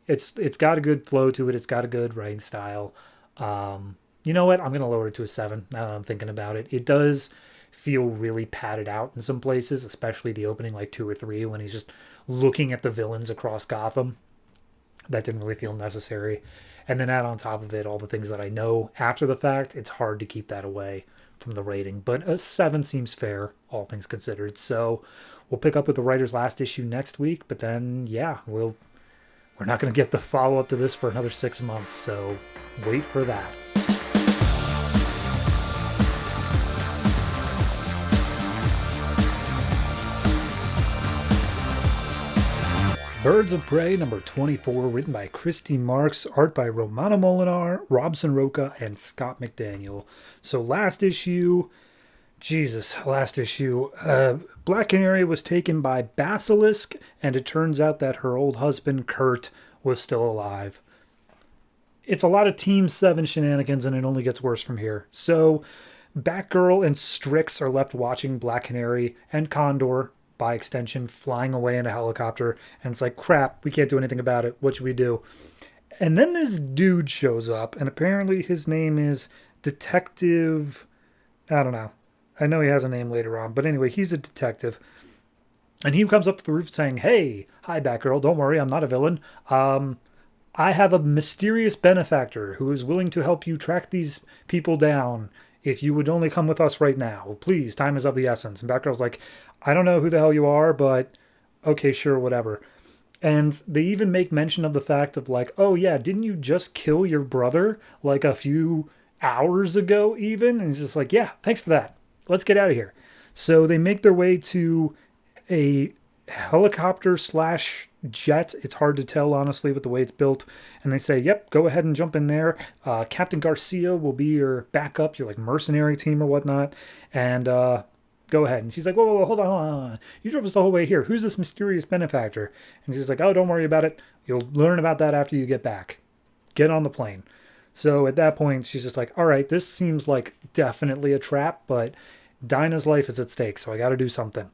It's got a good flow to it. It's got a good writing style. You know what? I'm going to lower it to a 7 now that I'm thinking about it. It does feel really padded out in some places, especially the opening like 2 or 3 when he's just looking at the villains across Gotham. That didn't really feel necessary. And then add on top of it all the things that I know after the fact, it's hard to keep that away from the rating. But a 7 seems fair, all things considered. So we'll pick up with the writer's last issue next week. But then, yeah, we're not going to get the follow-up to this for another 6 months. So wait for that. Birds of Prey number 24, written by Christy Marx, art by Romano Molenaar, Robson, Rocha, and Scott McDaniel. So last issue, Black Canary was taken by Basilisk, and it turns out that her old husband, Kurt, was still alive. It's a lot of Team 7 shenanigans, and it only gets worse from here. So Batgirl and Strix are left watching Black Canary and Condor, by extension, flying away in a helicopter, and it's like, crap, we can't do anything about it. What should we do? And then this dude shows up, and apparently his name is Detective... I don't know. I know he has a name later on, but anyway, he's a detective. And he comes up to the roof saying, hey, hi, Batgirl, don't worry, I'm not a villain. I have a mysterious benefactor who is willing to help you track these people down. If you would only come with us right now, please, time is of the essence. And Batgirl's like, I don't know who the hell you are, but okay, sure, whatever. And they even make mention of the fact of like, oh yeah, didn't you just kill your brother like a few hours ago even? And he's just like, yeah, thanks for that. Let's get out of here. So they make their way to a helicopter slash jet. It's hard to tell, honestly, with the way it's built. And they say, yep, go ahead and jump in there. Captain Garcia will be your backup, your like mercenary team or whatnot. And go ahead. And she's like, whoa, hold on. You drove us the whole way here. Who's this mysterious benefactor? And she's like, oh, don't worry about it. You'll learn about that after you get back. Get on the plane. So at that point, she's just like, all right, this seems like definitely a trap, but Dinah's life is at stake, so I got to do something.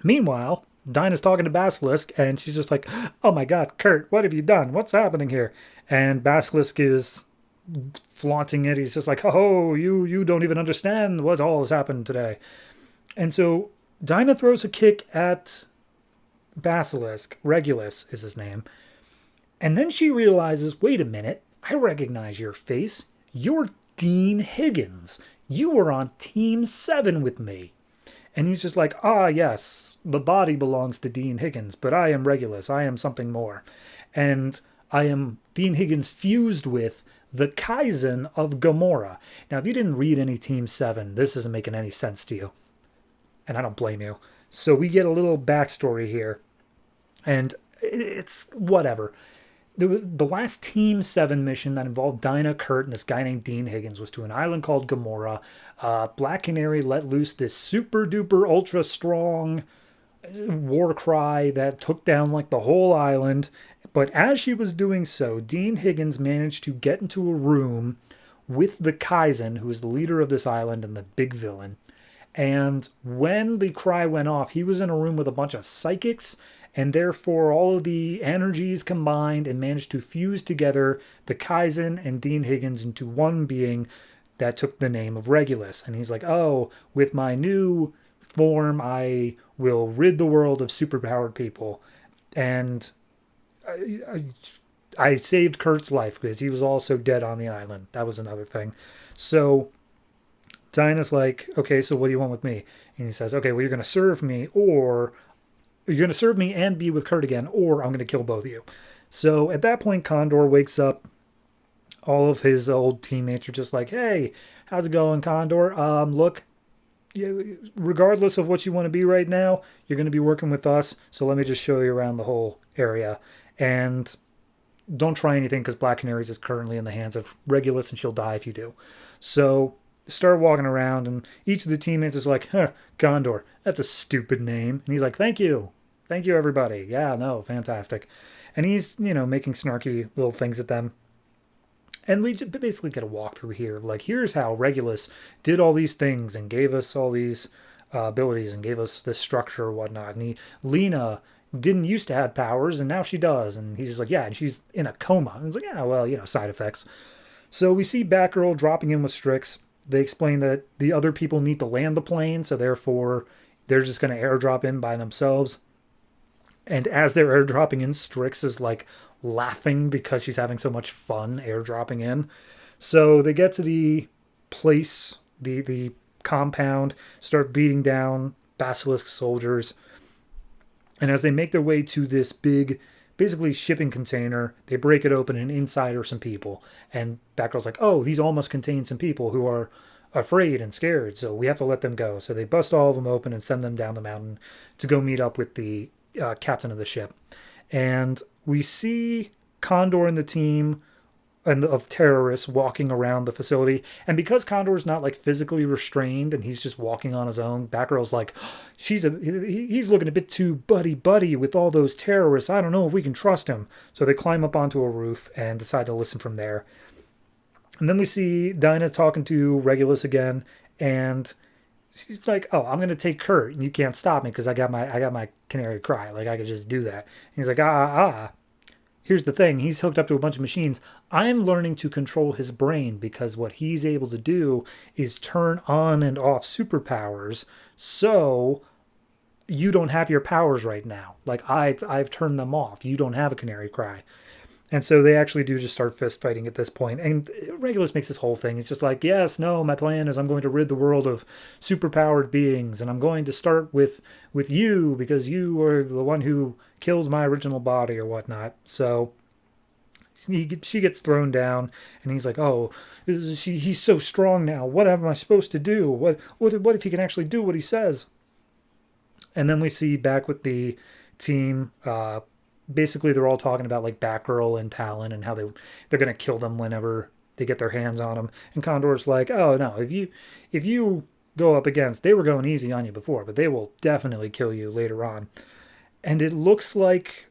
Meanwhile, Dinah's talking to Basilisk, and she's just like, oh my God, Kurt, what have you done? What's happening here? And Basilisk is flaunting it. He's just like, oh, you don't even understand what all has happened today. And so Dinah throws a kick at Basilisk. Regulus is his name. And then she realizes, wait a minute, I recognize your face. You're Dean Higgins. You were on Team 7 with me. And he's just like, yes, the body belongs to Dean Higgins, but I am Regulus. I am something more. And I am Dean Higgins fused with the Kaizen of Gamora. Now, if you didn't read any Team 7, this isn't making any sense to you. And I don't blame you. So we get a little backstory here. And it's whatever. The last Team 7 mission that involved Dinah, Kurt, and this guy named Dean Higgins was to an island called Gamora. Black Canary let loose this super duper ultra strong war cry that took down like the whole island. But as she was doing so, Dean Higgins managed to get into a room with the Kaizen, who is the leader of this island and the big villain. And when the cry went off, he was in a room with a bunch of psychics, and therefore all of the energies combined and managed to fuse together the Kaizen and Dean Higgins into one being that took the name of Regulus. And he's like, oh, with my new form, I will rid the world of superpowered people. And I saved Kurt's life because he was also dead on the island. That was another thing. So Dinah's like, okay, so what do you want with me? And he says, okay, well, you're going to serve me, or you're going to serve me and be with Kurt again, or I'm going to kill both of you. So at that point, Condor wakes up. All of his old teammates are just like, hey, how's it going, Condor? Look, regardless of what you want to be right now, you're going to be working with us. So let me just show you around the whole area. And don't try anything because Black Canaries is currently in the hands of Regulus, and she'll die if you do. So start walking around, and each of the teammates is like, Condor, that's a stupid name. And he's like, thank you. Thank you, everybody. Yeah, no, fantastic. And he's, making snarky little things at them. And we basically get a walkthrough here. Like, here's how Regulus did all these things and gave us all these abilities and gave us this structure or whatnot. And Lena didn't used to have powers, and now she does. And he's just like, yeah, and she's in a coma. And he's like, yeah, well, side effects. So we see Batgirl dropping in with Strix. They explain that the other people need to land the plane, so therefore they're just going to airdrop in by themselves. And as they're airdropping in, Strix is like laughing because she's having so much fun airdropping in. So they get to the place, the compound, start beating down Basilisk soldiers. And as they make their way to this big, basically shipping container, they break it open, and inside are some people. And Batgirl's like, oh, these all must contain some people who are afraid and scared, so we have to let them go. So they bust all of them open and send them down the mountain to go meet up with the captain of the ship. And we see Condor and the team and of terrorists walking around the facility. And because Condor's not like physically restrained and he's just walking on his own, Batgirl's like, he's looking a bit too buddy with all those terrorists. I don't know if we can trust him. So they climb up onto a roof and decide to listen from there. And then we see Dinah talking to Regulus again, and she's like, "Oh, I'm gonna take Kurt, and you can't stop me because I got my canary cry. Like I could just do that." And he's like, Here's the thing: he's hooked up to a bunch of machines. I'm learning to control his brain because what he's able to do is turn on and off superpowers. So you don't have your powers right now. Like I've turned them off. You don't have a canary cry. And so they actually do just start fist fighting at this point. And Regulus makes this whole thing. It's just like, yes, no, my plan is I'm going to rid the world of superpowered beings. And I'm going to start with you because you are the one who killed my original body or whatnot. So she gets thrown down and he's like, oh, he's so strong now. What am I supposed to do? What if he can actually do what he says? And then we see back with the team, basically they're all talking about like Batgirl and Talon and how they're going to kill them whenever they get their hands on them. And Condor's like, oh no, if you go up against, they were going easy on you before, but they will definitely kill you later on. And it looks like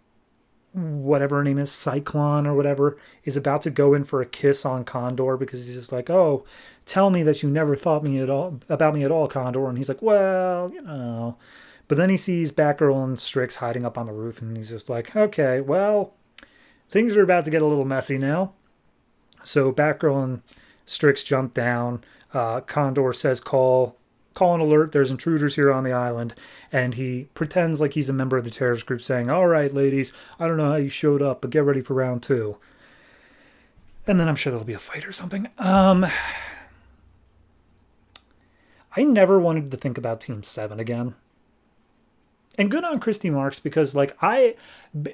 whatever her name is, Cyclone or whatever, is about to go in for a kiss on Condor because he's just like, oh, tell me that you never thought about me at all, Condor. And he's like, well, you know. But then he sees Batgirl and Strix hiding up on the roof, and he's just like, okay, well, things are about to get a little messy now. So Batgirl and Strix jump down. Condor says, call an alert, there's intruders here on the island. And he pretends like he's a member of the terrorist group saying, all right, ladies, I don't know how you showed up, but get ready for round 2. And then I'm sure there'll be a fight or something. I never wanted to think about Team 7 again. And good on Christy Marx because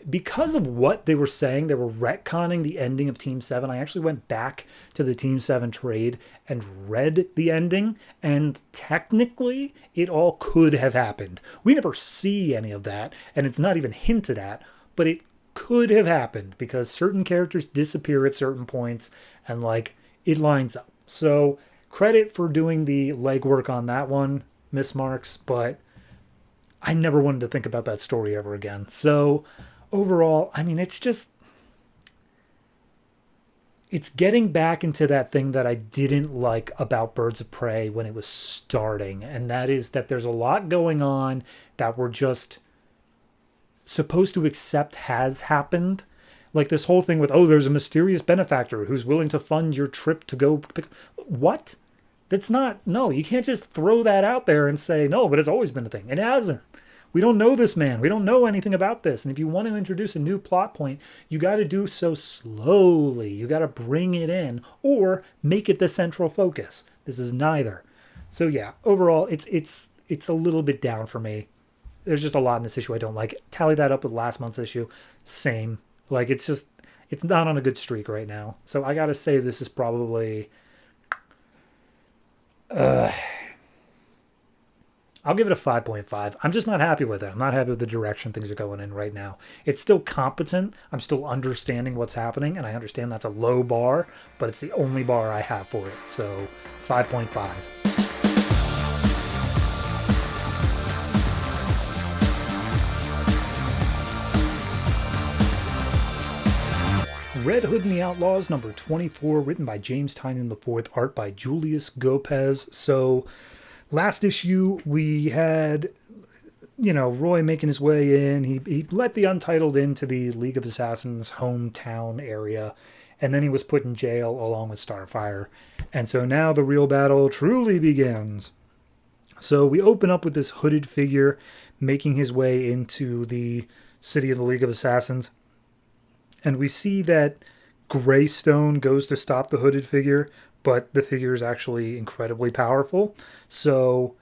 because of what they were saying, they were retconning the ending of Team 7. I actually went back to the Team 7 trade and read the ending. And technically, it all could have happened. We never see any of that. And it's not even hinted at. But it could have happened because certain characters disappear at certain points. And it lines up. So credit for doing the legwork on that one, Miss Marx. But I never wanted to think about that story ever again. So overall, I mean, it's getting back into that thing that I didn't like about Birds of Prey when it was starting. And that is that there's a lot going on that we're just supposed to accept has happened. Like this whole thing with, oh, there's a mysterious benefactor who's willing to fund your trip to go pick. What? That's not, no, you can't just throw that out there and say, no, but it's always been a thing. It hasn't. We don't know this man. We don't know anything about this. And if you want to introduce a new plot point, you got to do so slowly. You got to bring it in or make it the central focus. This is neither. So yeah, overall, it's a little bit down for me. There's just a lot in this issue I don't like. Tally that up with last month's issue. Same. It's not on a good streak right now. So I got to say this is probably... I'll give it a 5.5. I'm just not happy with it. I'm not happy with the direction things are going in right now. It's still competent. I'm still understanding what's happening, and I understand that's a low bar, but it's the only bar I have for it. So 5.5. Red Hood and the Outlaws, number 24, written by James Tynion IV, art by Julius Gopez. So last issue, we had, Roy making his way in. He let the Untitled into the League of Assassins' hometown area, and then he was put in jail along with Starfire. And so now the real battle truly begins. So we open up with this hooded figure making his way into the city of the League of Assassins. And we see that Greystone goes to stop the hooded figure, but the figure is actually incredibly powerful. So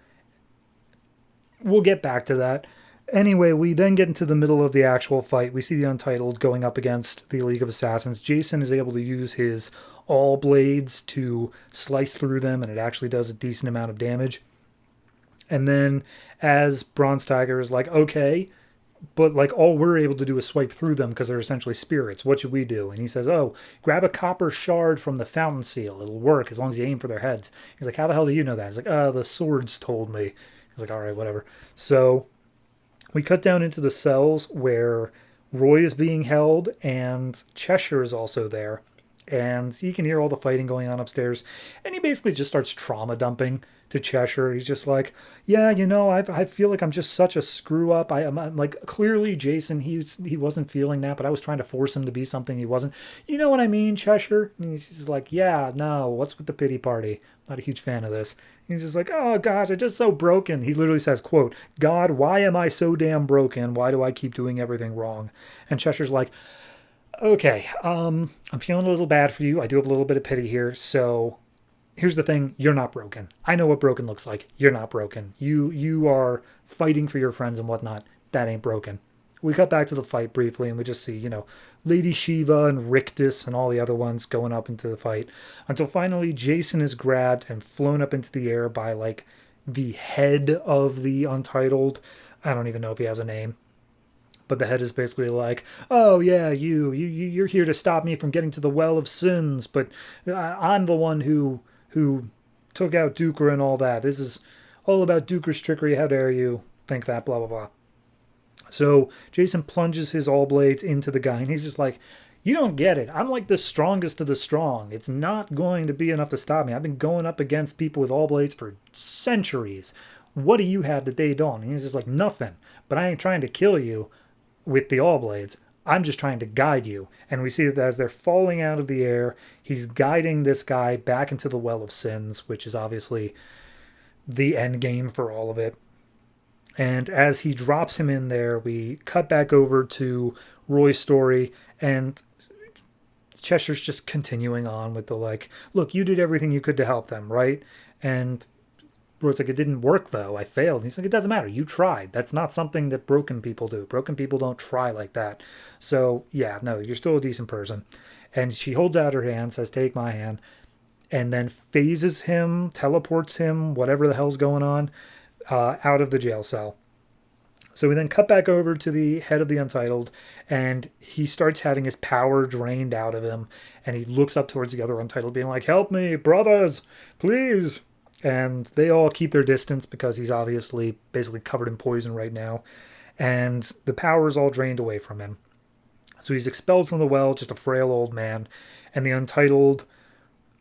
we'll get back to that. Anyway, we then get into the middle of the actual fight. We see the Untitled going up against the League of Assassins. Jason is able to use his all blades to slice through them, and it actually does a decent amount of damage. And then as Bronze Tiger is like, okay, but like all we're able to do is swipe through them because they're essentially spirits. What should we do? And he says, oh, grab a copper shard from the fountain seal. It'll work as long as you aim for their heads. He's like, how the hell do you know that? He's like, the swords told me. He's like, all right, whatever. So we cut down into the cells where Roy is being held and Cheshire is also there. And you can hear all the fighting going on upstairs. And he basically just starts trauma dumping to Cheshire. He's just like, yeah, I feel like I'm just such a screw up. I'm like, clearly Jason, he wasn't feeling that, but I was trying to force him to be something he wasn't. You know what I mean, Cheshire? And he's just like, yeah, no, what's with the pity party? Not a huge fan of this. He's just like, oh gosh, I'm just so broken. He literally says, quote, God, why am I so damn broken? Why do I keep doing everything wrong? And Cheshire's like, okay, I'm feeling a little bad for you. I do have a little bit of pity here. So here's the thing. You're not broken. I know what broken looks like. You're not broken. You are fighting for your friends and whatnot. That ain't broken. We cut back to the fight briefly and we just see, Lady Shiva and Rictus and all the other ones going up into the fight until finally Jason is grabbed and flown up into the air by like the head of the Untitled. I don't even know if he has a name. But the head is basically like, oh yeah, you're here to stop me from getting to the well of sins, but I'm the one who took out Duker and all that. This is all about Duker's trickery. How dare you think that? Blah blah blah. So Jason plunges his all blades into the guy, and he's just like, you don't get it. I'm like the strongest of the strong. It's not going to be enough to stop me. I've been going up against people with all blades for centuries. What do you have that they don't? And he's just like, nothing. But I ain't trying to kill you with the all blades. I'm just trying to guide you. And we see that as they're falling out of the air, he's guiding this guy back into the well of sins, which is obviously the end game for all of it. And as he drops him in there, we cut back over to Roy's story, and Cheshire's just continuing on with the like, look, you did everything you could to help them, right? And Roy's like, it didn't work though. I failed. And he's like, it doesn't matter. You tried. That's not something that broken people do. Broken people don't try like that. So yeah, no, you're still a decent person. And she holds out her hand, says, take my hand, and then phases him, teleports him, whatever the hell's going on, out of the jail cell. So we then cut back over to the head of the Untitled, and he starts having his power drained out of him, and he looks up towards the other Untitled, being like, help me, brothers, please. And they all keep their distance because he's obviously basically covered in poison right now, and the power is all drained away from him. So he's expelled from the well, just a frail old man, and the Untitled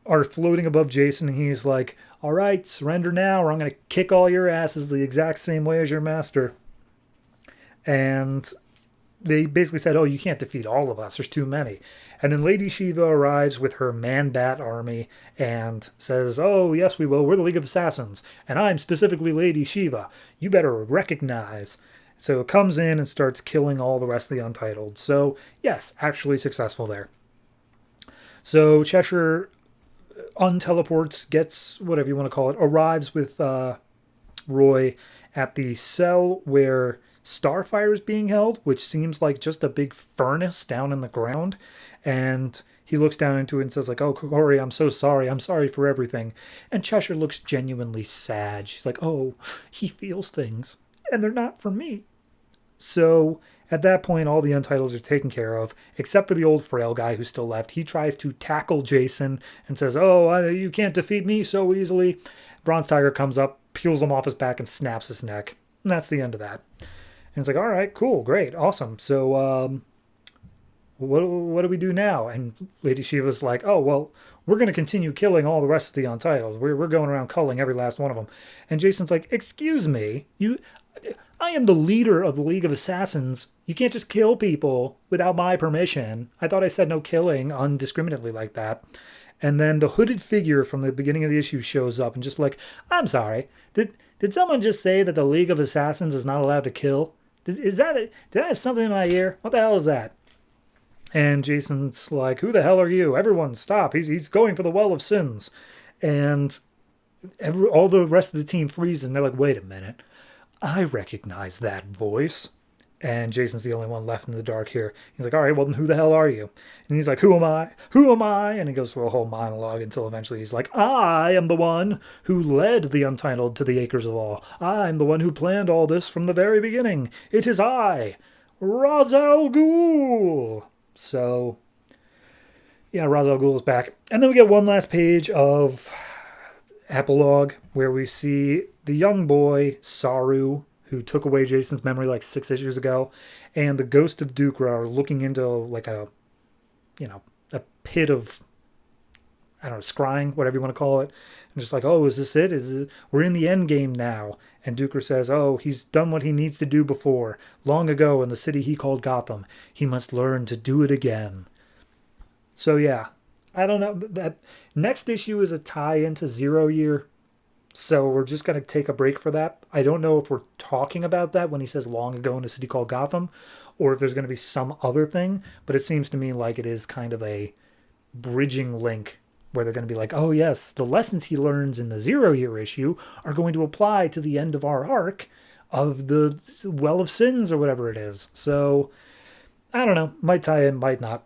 are floating above Jason, and he's like, all right, surrender now, or I'm going to kick all your asses the exact same way as your master. And they basically said, oh, you can't defeat all of us. There's too many. And then Lady Shiva arrives with her Man-Bat army and says, oh, yes, we will. We're the League of Assassins. And I'm specifically Lady Shiva. You better recognize. So it comes in and starts killing all the rest of the Untitled. So, yes, actually successful there. So Cheshire unteleports, gets whatever you want to call it, arrives with Roy at the cell where Starfire is being held, which seems like just a big furnace down in the ground. And he looks down into it and says like, oh, Corey, I'm so sorry. I'm sorry for everything. And Cheshire looks genuinely sad. She's like, oh, he feels things, and they're not for me. So at that point, all the Untitleds are taken care of, except for the old frail guy who's still left. He tries to tackle Jason and says, oh, you can't defeat me so easily. Bronze Tiger comes up, peels him off his back, and snaps his neck. And that's the end of that. And it's like, all right, cool, great, awesome. So what do we do now? And Lady Shiva's like, oh, well, we're going to continue killing all the rest of the Untitled. We're going around culling every last one of them. And Jason's like, excuse me, I am the leader of the League of Assassins. You can't just kill people without my permission. I thought I said no killing undiscriminately like that. And then the hooded figure from the beginning of the issue shows up and just like, I'm sorry, did someone just say that the League of Assassins is not allowed to kill? Is that it? Did I have something in my ear? What the hell is that? And Jason's like, who the hell are you? Everyone stop. He's going for the well of sins. And all the rest of the team freezes, and they're like, wait a minute. I recognize that voice. And Jason's the only one left in the dark here. He's like, all right, well, then who the hell are you? And he's like, who am I? Who am I? And he goes through a whole monologue until eventually he's like, I am the one who led the Untitled to the Acres of All. I'm the one who planned all this from the very beginning. It is I, Ra's al Ghul. So, yeah, Ra's al Ghul is back. And then we get one last page of epilogue where we see the young boy, Saru, who took away Jason's memory like 6 issues ago, and the ghost of Dukra are looking into like a pit of, I don't know, scrying, whatever you want to call it. And just like, oh, is this it? We're in the end game now. And Dukra says, oh, he's done what he needs to do before. Long ago in the city he called Gotham. He must learn to do it again. So yeah, I don't know. That next issue is a tie into 0 Year. So we're just going to take a break for that. I don't know if we're talking about that when he says long ago in a city called Gotham, or if there's going to be some other thing. But it seems to me like it is kind of a bridging link where they're going to be like, oh yes, the lessons he learns in the 0 Year issue are going to apply to the end of our arc of the Well of Sins or whatever it is. So I don't know. Might tie in, might not.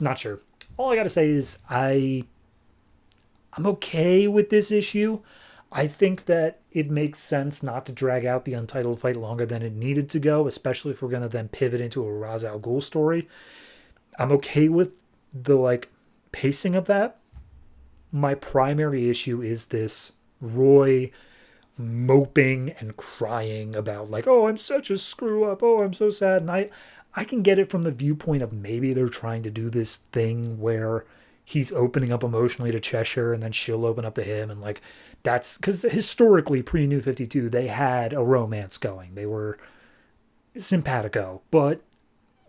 Not sure. All I got to say is I'm okay with this issue. I think that it makes sense not to drag out the Untitled fight longer than it needed to go, especially if we're going to then pivot into a Ra's al Ghul story. I'm okay with the pacing of that. My primary issue is this Roy moping and crying about oh, I'm such a screw up. Oh, I'm so sad. And I can get it from the viewpoint of maybe they're trying to do this thing where he's opening up emotionally to Cheshire and then she'll open up to him. And that's because historically pre-New 52, they had a romance going. They were simpatico, but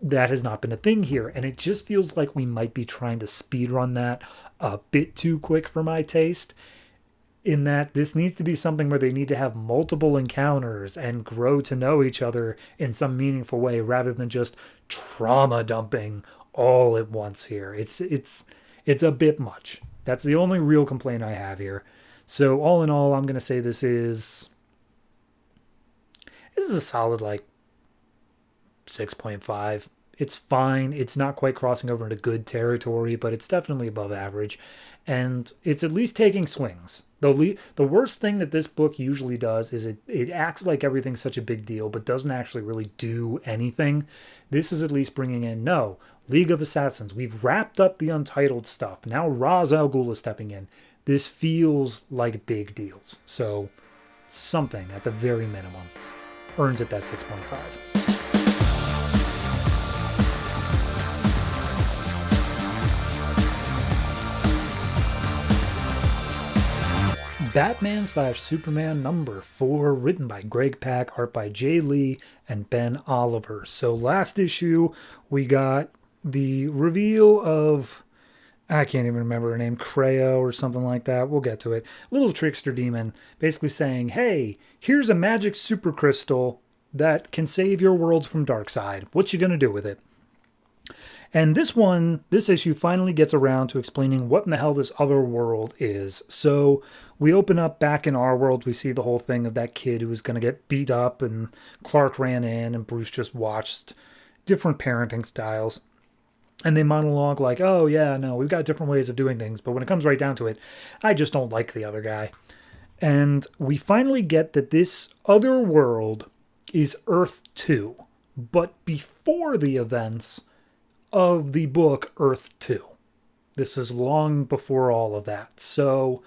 that has not been a thing here. And it just feels like we might be trying to speedrun that a bit too quick for my taste, in that this needs to be something where they need to have multiple encounters and grow to know each other in some meaningful way rather than just trauma dumping all at once here. It's a bit much. That's the only real complaint I have here. So all in all, I'm going to say this is a solid 6.5. It's fine. It's not quite crossing over into good territory, but it's definitely above average. And it's at least taking swings. The worst thing that this book usually does is it acts like everything's such a big deal, but doesn't actually really do anything. This is at least bringing in, no, League of Assassins. We've wrapped up the Untitled stuff. Now Ra's al Ghul is stepping in. This feels like big deals. So something, at the very minimum, earns it that 6.5. Batman/Superman number 4, written by Greg Pak, art by Jay Lee and Ben Oliver. So last issue, we got the reveal of, I can't even remember her name, Creo or something like that. We'll get to it. Little trickster demon basically saying, hey, here's a magic super crystal that can save your worlds from Darkseid. What you gonna do with it? And this issue finally gets around to explaining what in the hell this other world is. So we open up back in our world. We see the whole thing of that kid who was going to get beat up, and Clark ran in and Bruce just watched different parenting styles. And they monologue oh yeah, no, we've got different ways of doing things. But when it comes right down to it, I just don't like the other guy. And we finally get that this other world is Earth 2, but before the events of the book Earth 2. This is long before all of that. So,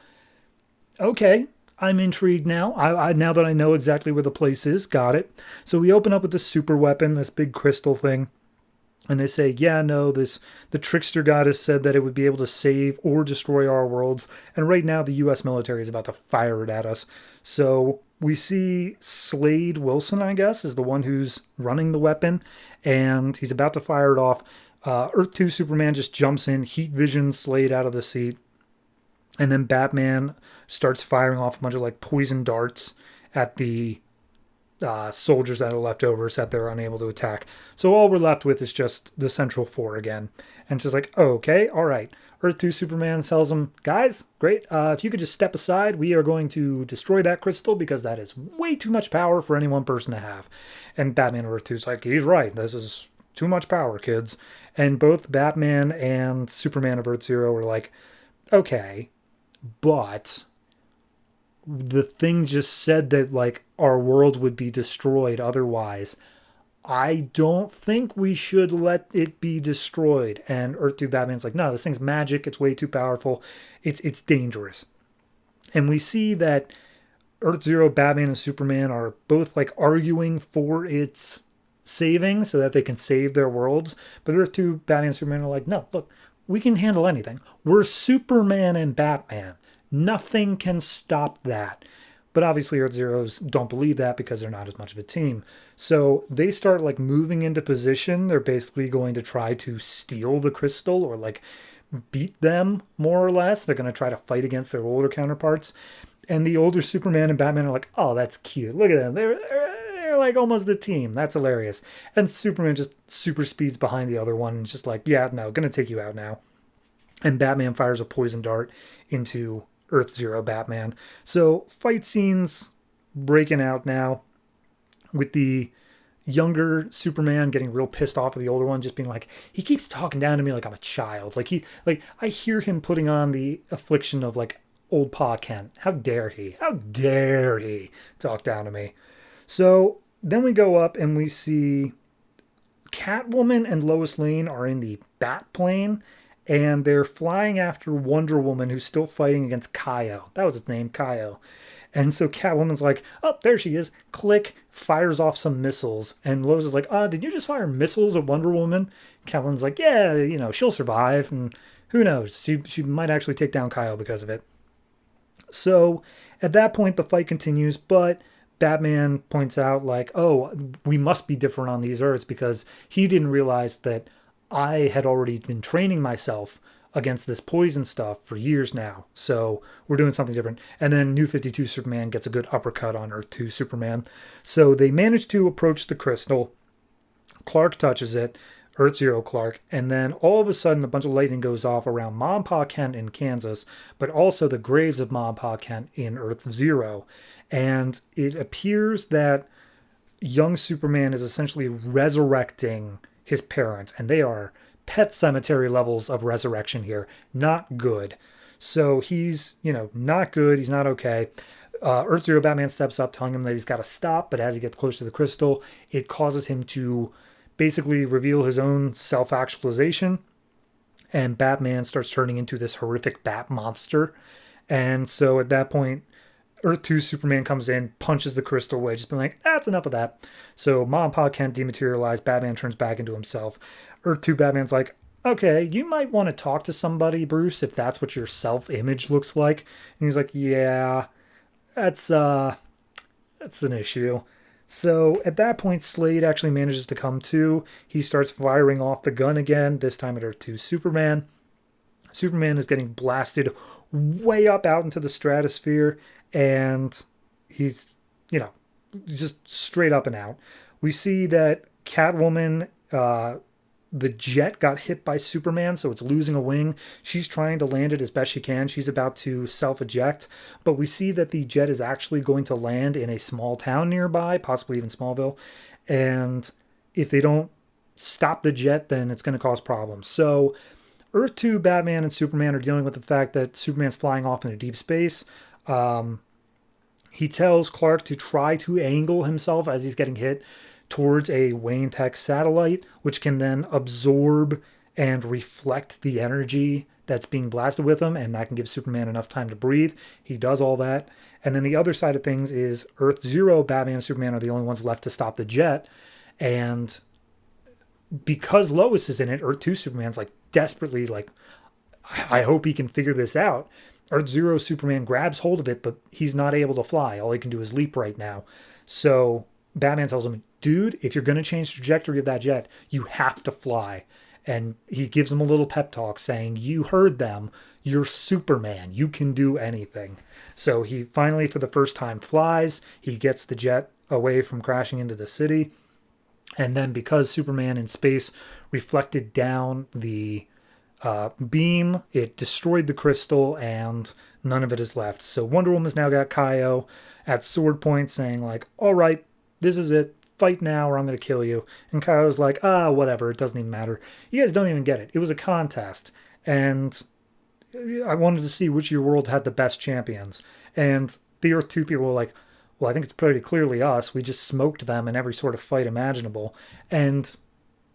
okay, I'm intrigued now. Now that I know exactly where the place is, got it. So we open up with the super weapon, this big crystal thing. And they say, yeah, no, the trickster goddess said that it would be able to save or destroy our worlds. And right now the U.S. military is about to fire it at us. So we see Slade Wilson, I guess, is the one who's running the weapon. And he's about to fire it off. Earth 2 Superman just jumps in, heat vision Slade out of the seat. And then Batman starts firing off a bunch of poison darts at the soldiers that are left over that they're unable to attack. So all we're left with is just the Central Four again. And it's just like, oh, okay, all right. Earth 2 Superman tells them, guys, great. If you could just step aside, we are going to destroy that crystal because that is way too much power for any one person to have. And Batman of Earth 2 is like, he's right. This is too much power, kids. And both Batman and Superman of Earth Zero were like, okay, but the thing just said that, like, our world would be destroyed otherwise. I don't think we should let it be destroyed. And Earth 2 Batman's like, no, this thing's magic. It's way too powerful. It's dangerous. And we see that Earth Zero, Batman, and Superman are both like arguing for its saving so that they can save their worlds. But Earth 2, Batman, and Superman are like, no, look, we can handle anything. We're Superman and Batman. Nothing can stop that. But obviously Earth Zeros don't believe that because they're not as much of a team. So they start like moving into position. They're basically going to try to steal the crystal or like beat them more or less. They're going to try to fight against their older counterparts. And the older Superman and Batman are like, oh, that's cute. Look at them. They're like almost a team. That's hilarious. And Superman just super speeds behind the other one and just like, yeah, no, going to take you out now. And Batman fires a poison dart into Earth Zero Batman. So fight scenes breaking out now with the younger Superman getting real pissed off at the older one, just being like, he keeps talking down to me like I'm a child. Like I hear him putting on the affliction of like old Pa Kent. How dare he? How dare he talk down to me? So then we go up and we see Catwoman and Lois Lane are in the Batplane. And they're flying after Wonder Woman, who's still fighting against Kaio. That was his name, Kaio. And so Catwoman's like, oh, there she is. Click, fires off some missiles. And Lois is like, did you just fire missiles at Wonder Woman? Catwoman's like, yeah, she'll survive. And who knows? She might actually take down Kaio because of it. So at that point, the fight continues. But Batman points out like, oh, we must be different on these Earths because he didn't realize that I had already been training myself against this poison stuff for years now. So we're doing something different. And then New 52 Superman gets a good uppercut on Earth 2 Superman. So they manage to approach the crystal. Clark touches it, Earth Zero Clark. And then all of a sudden a bunch of lightning goes off around Mom and Pa Kent in Kansas, but also the graves of Mom and Pa Kent in Earth Zero. And it appears that young Superman is essentially resurrecting his parents, and they are Pet Cemetery levels of resurrection here. Not good. So he's, not good. He's not okay. Earth Zero Batman steps up, telling him that he's got to stop, but as he gets close to the crystal, it causes him to basically reveal his own self-actualization, and Batman starts turning into this horrific bat monster. And so at that point, Earth 2 Superman comes in, punches the crystal away, just being like, that's enough of that. So Mom and Pa Kent dematerialize, Batman turns back into himself. Earth 2 Batman's like, okay, you might want to talk to somebody, Bruce, if that's what your self-image looks like. And he's like, yeah, that's an issue. So at that point, Slade actually manages to come to. He starts firing off the gun again, this time at Earth 2 Superman. Superman is getting blasted way up out into the stratosphere, and he's, just straight up and out. We see that Catwoman, the jet got hit by Superman, so it's losing a wing. She's trying to land it as best she can. She's about to self-eject, but we see that the jet is actually going to land in a small town nearby, possibly even Smallville, and if they don't stop the jet, then it's going to cause problems. So Earth 2, Batman, and Superman are dealing with the fact that Superman's flying off into deep space. He tells Clark to try to angle himself as he's getting hit towards a Wayne Tech satellite, which can then absorb and reflect the energy that's being blasted with him, and that can give Superman enough time to breathe. He does all that. And then the other side of things is Earth Zero, Batman, and Superman are the only ones left to stop the jet. And because Lois is in it, Earth 2 Superman's like desperately like, I hope he can figure this out. Earth Zero Superman grabs hold of it, but he's not able to fly. All he can do is leap right now. So Batman tells him, dude, if you're going to change the trajectory of that jet, you have to fly. And he gives him a little pep talk saying, you heard them. You're Superman. You can do anything. So he finally, for the first time, flies. He gets the jet away from crashing into the city. And then because Superman in space reflected down the beam, it destroyed the crystal and none of it is left. So Wonder Woman's now got Kaio at sword point saying like, all right, this is it. Fight now or I'm going to kill you. And Kaio's like, whatever. It doesn't even matter. You guys don't even get it. It was a contest. And I wanted to see which of your world had the best champions. And the Earth 2 people were like, well, I think it's pretty clearly us. We just smoked them in every sort of fight imaginable. And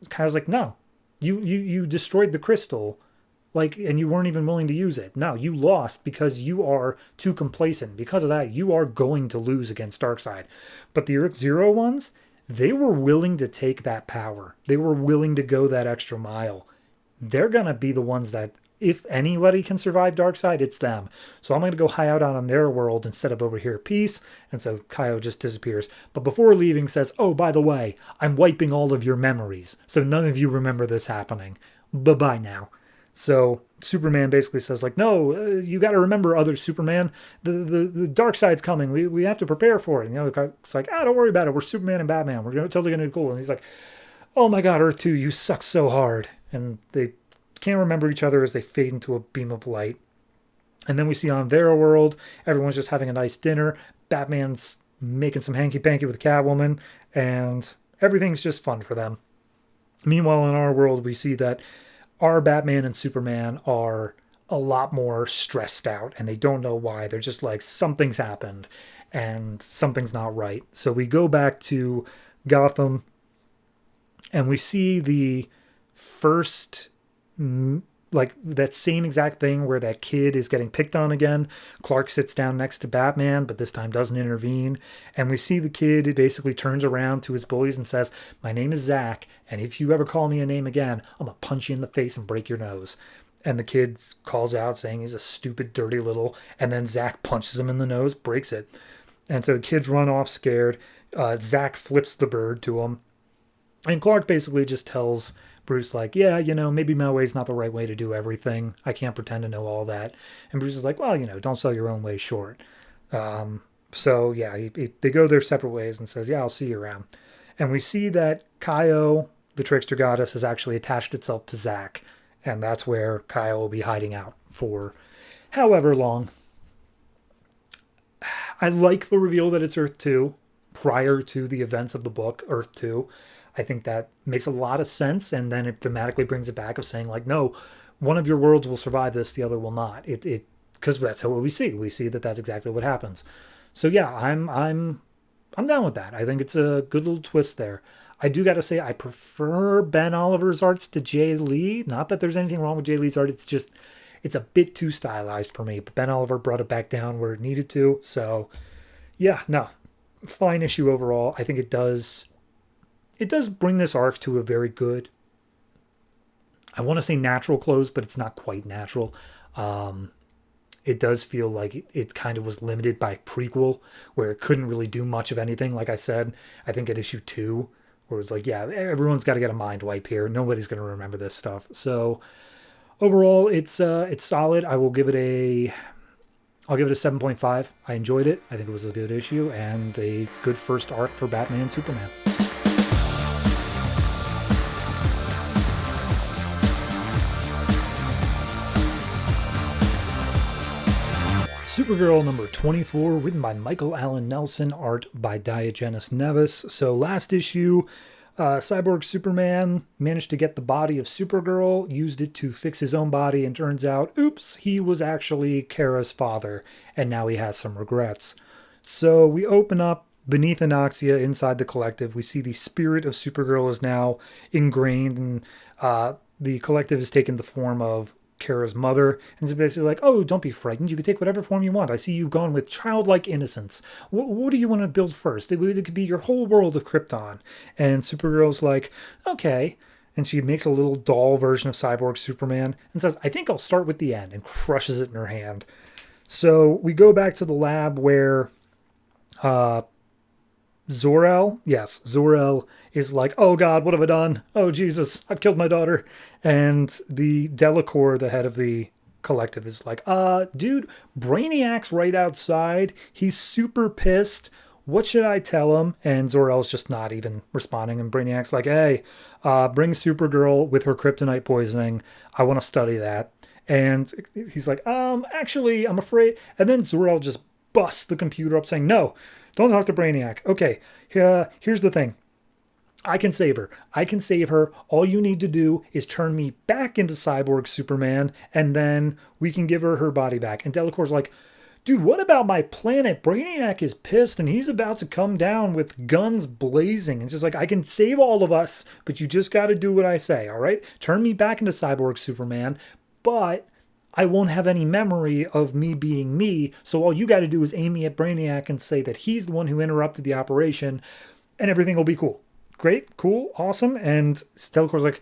Kaio's like, no, you destroyed the crystal. Like, and you weren't even willing to use it. No, you lost because you are too complacent. Because of that, you are going to lose against Darkseid. But the Earth Zero ones, they were willing to take that power. They were willing to go that extra mile. They're going to be the ones that, if anybody can survive Darkseid, it's them. So I'm going to go high out on their world instead of over here peace. And so Kaio just disappears. But before leaving says, oh, by the way, I'm wiping all of your memories. So none of you remember this happening. Bye-bye now. So Superman basically says like, no, you got to remember, other Superman, the dark side's coming. We have to prepare for it. And the other guy's like, don't worry about it. We're Superman and Batman. We're totally going to do cool. And he's like, oh my God, Earth 2, you suck so hard. And they can't remember each other as they fade into a beam of light. And then we see on their world, everyone's just having a nice dinner. Batman's making some hanky-panky with Catwoman, and everything's just fun for them. Meanwhile, in our world, we see that our Batman and Superman are a lot more stressed out, and they don't know why. They're just like, something's happened, and something's not right. So we go back to Gotham, and we see the first, like, that same exact thing where that kid is getting picked on again. Clark sits down next to Batman, but this time doesn't intervene. And we see the kid, it basically turns around to his bullies and says, my name is Zach, and if you ever call me a name again, I'm going to punch you in the face and break your nose. And the kid calls out saying he's a stupid, dirty little, and then Zach punches him in the nose, breaks it. And so the kids run off scared. Zach flips the bird to him. And Clark basically just tells Bruce like, yeah, maybe my way's not the right way to do everything. I can't pretend to know all that. And Bruce is like, well, don't sell your own way short. So yeah, they go their separate ways and says, yeah, I'll see you around. And we see that Kaio, the trickster goddess, has actually attached itself to Zach. And that's where Kaio will be hiding out for however long. I like the reveal that it's Earth 2 prior to the events of the book, Earth 2. I think that makes a lot of sense, and then it thematically brings it back of saying like, no, one of your worlds will survive this, the other will not. Because that's what we see. We see that that's exactly what happens. So yeah, I'm down with that. I think it's a good little twist there. I do got to say I prefer Ben Oliver's arts to Jay Lee. Not that there's anything wrong with Jay Lee's art. It's a bit too stylized for me. But Ben Oliver brought it back down where it needed to. So yeah, no, fine issue overall. I think it does bring this arc to a very good, I want to say natural close, but it's not quite natural. It does feel like it kind of was limited by prequel, where it couldn't really do much of anything. Like I said, I think at issue 2, where it was like, yeah, everyone's got to get a mind wipe here. Nobody's going to remember this stuff. So overall, it's solid. I'll give it a 7.5. I enjoyed it. I think it was a good issue and a good first arc for Batman and Superman. Supergirl number 24, written by Michael Allen Nelson, art by Diogenes Neves. So last issue, Cyborg Superman managed to get the body of Supergirl, used it to fix his own body, and turns out, oops, he was actually Kara's father, and now he has some regrets. So we open up beneath Anoxia inside the collective. We see the spirit of Supergirl is now ingrained, and the collective has taken the form of Kara's mother, and it's basically like, oh, don't be frightened. You can take whatever form you want. I see you've gone with childlike innocence. What do you want to build first? It could be your whole world of Krypton. And Supergirl's like, okay. And she makes a little doll version of Cyborg Superman and says, I think I'll start with the end, and crushes it in her hand. So we go back to the lab where Zor-El is like, oh God, what have I done? Oh Jesus, I've killed my daughter. And the Delacour, the head of the collective, is like, dude, Brainiac's right outside. He's super pissed. what should I tell him? And Zor-El's just not even responding. And Brainiac's like, hey, bring Supergirl with her kryptonite poisoning. I want to study that. And he's like, actually, I'm afraid. And then Zor-El just busts the computer up saying, no, don't talk to Brainiac. Okay, here's the thing. I can save her. I can save her. All you need to do is turn me back into Cyborg Superman, and then we can give her her body back. And Delacour's like, dude, what about my planet? Brainiac is pissed, and he's about to come down with guns blazing. And just like, I can save all of us, but you just got to do what I say, all right? Turn me back into Cyborg Superman, but I won't have any memory of me being me, so all you got to do is aim me at Brainiac and say that he's the one who interrupted the operation, and everything will be cool. Great, cool, awesome. And Delacour's like,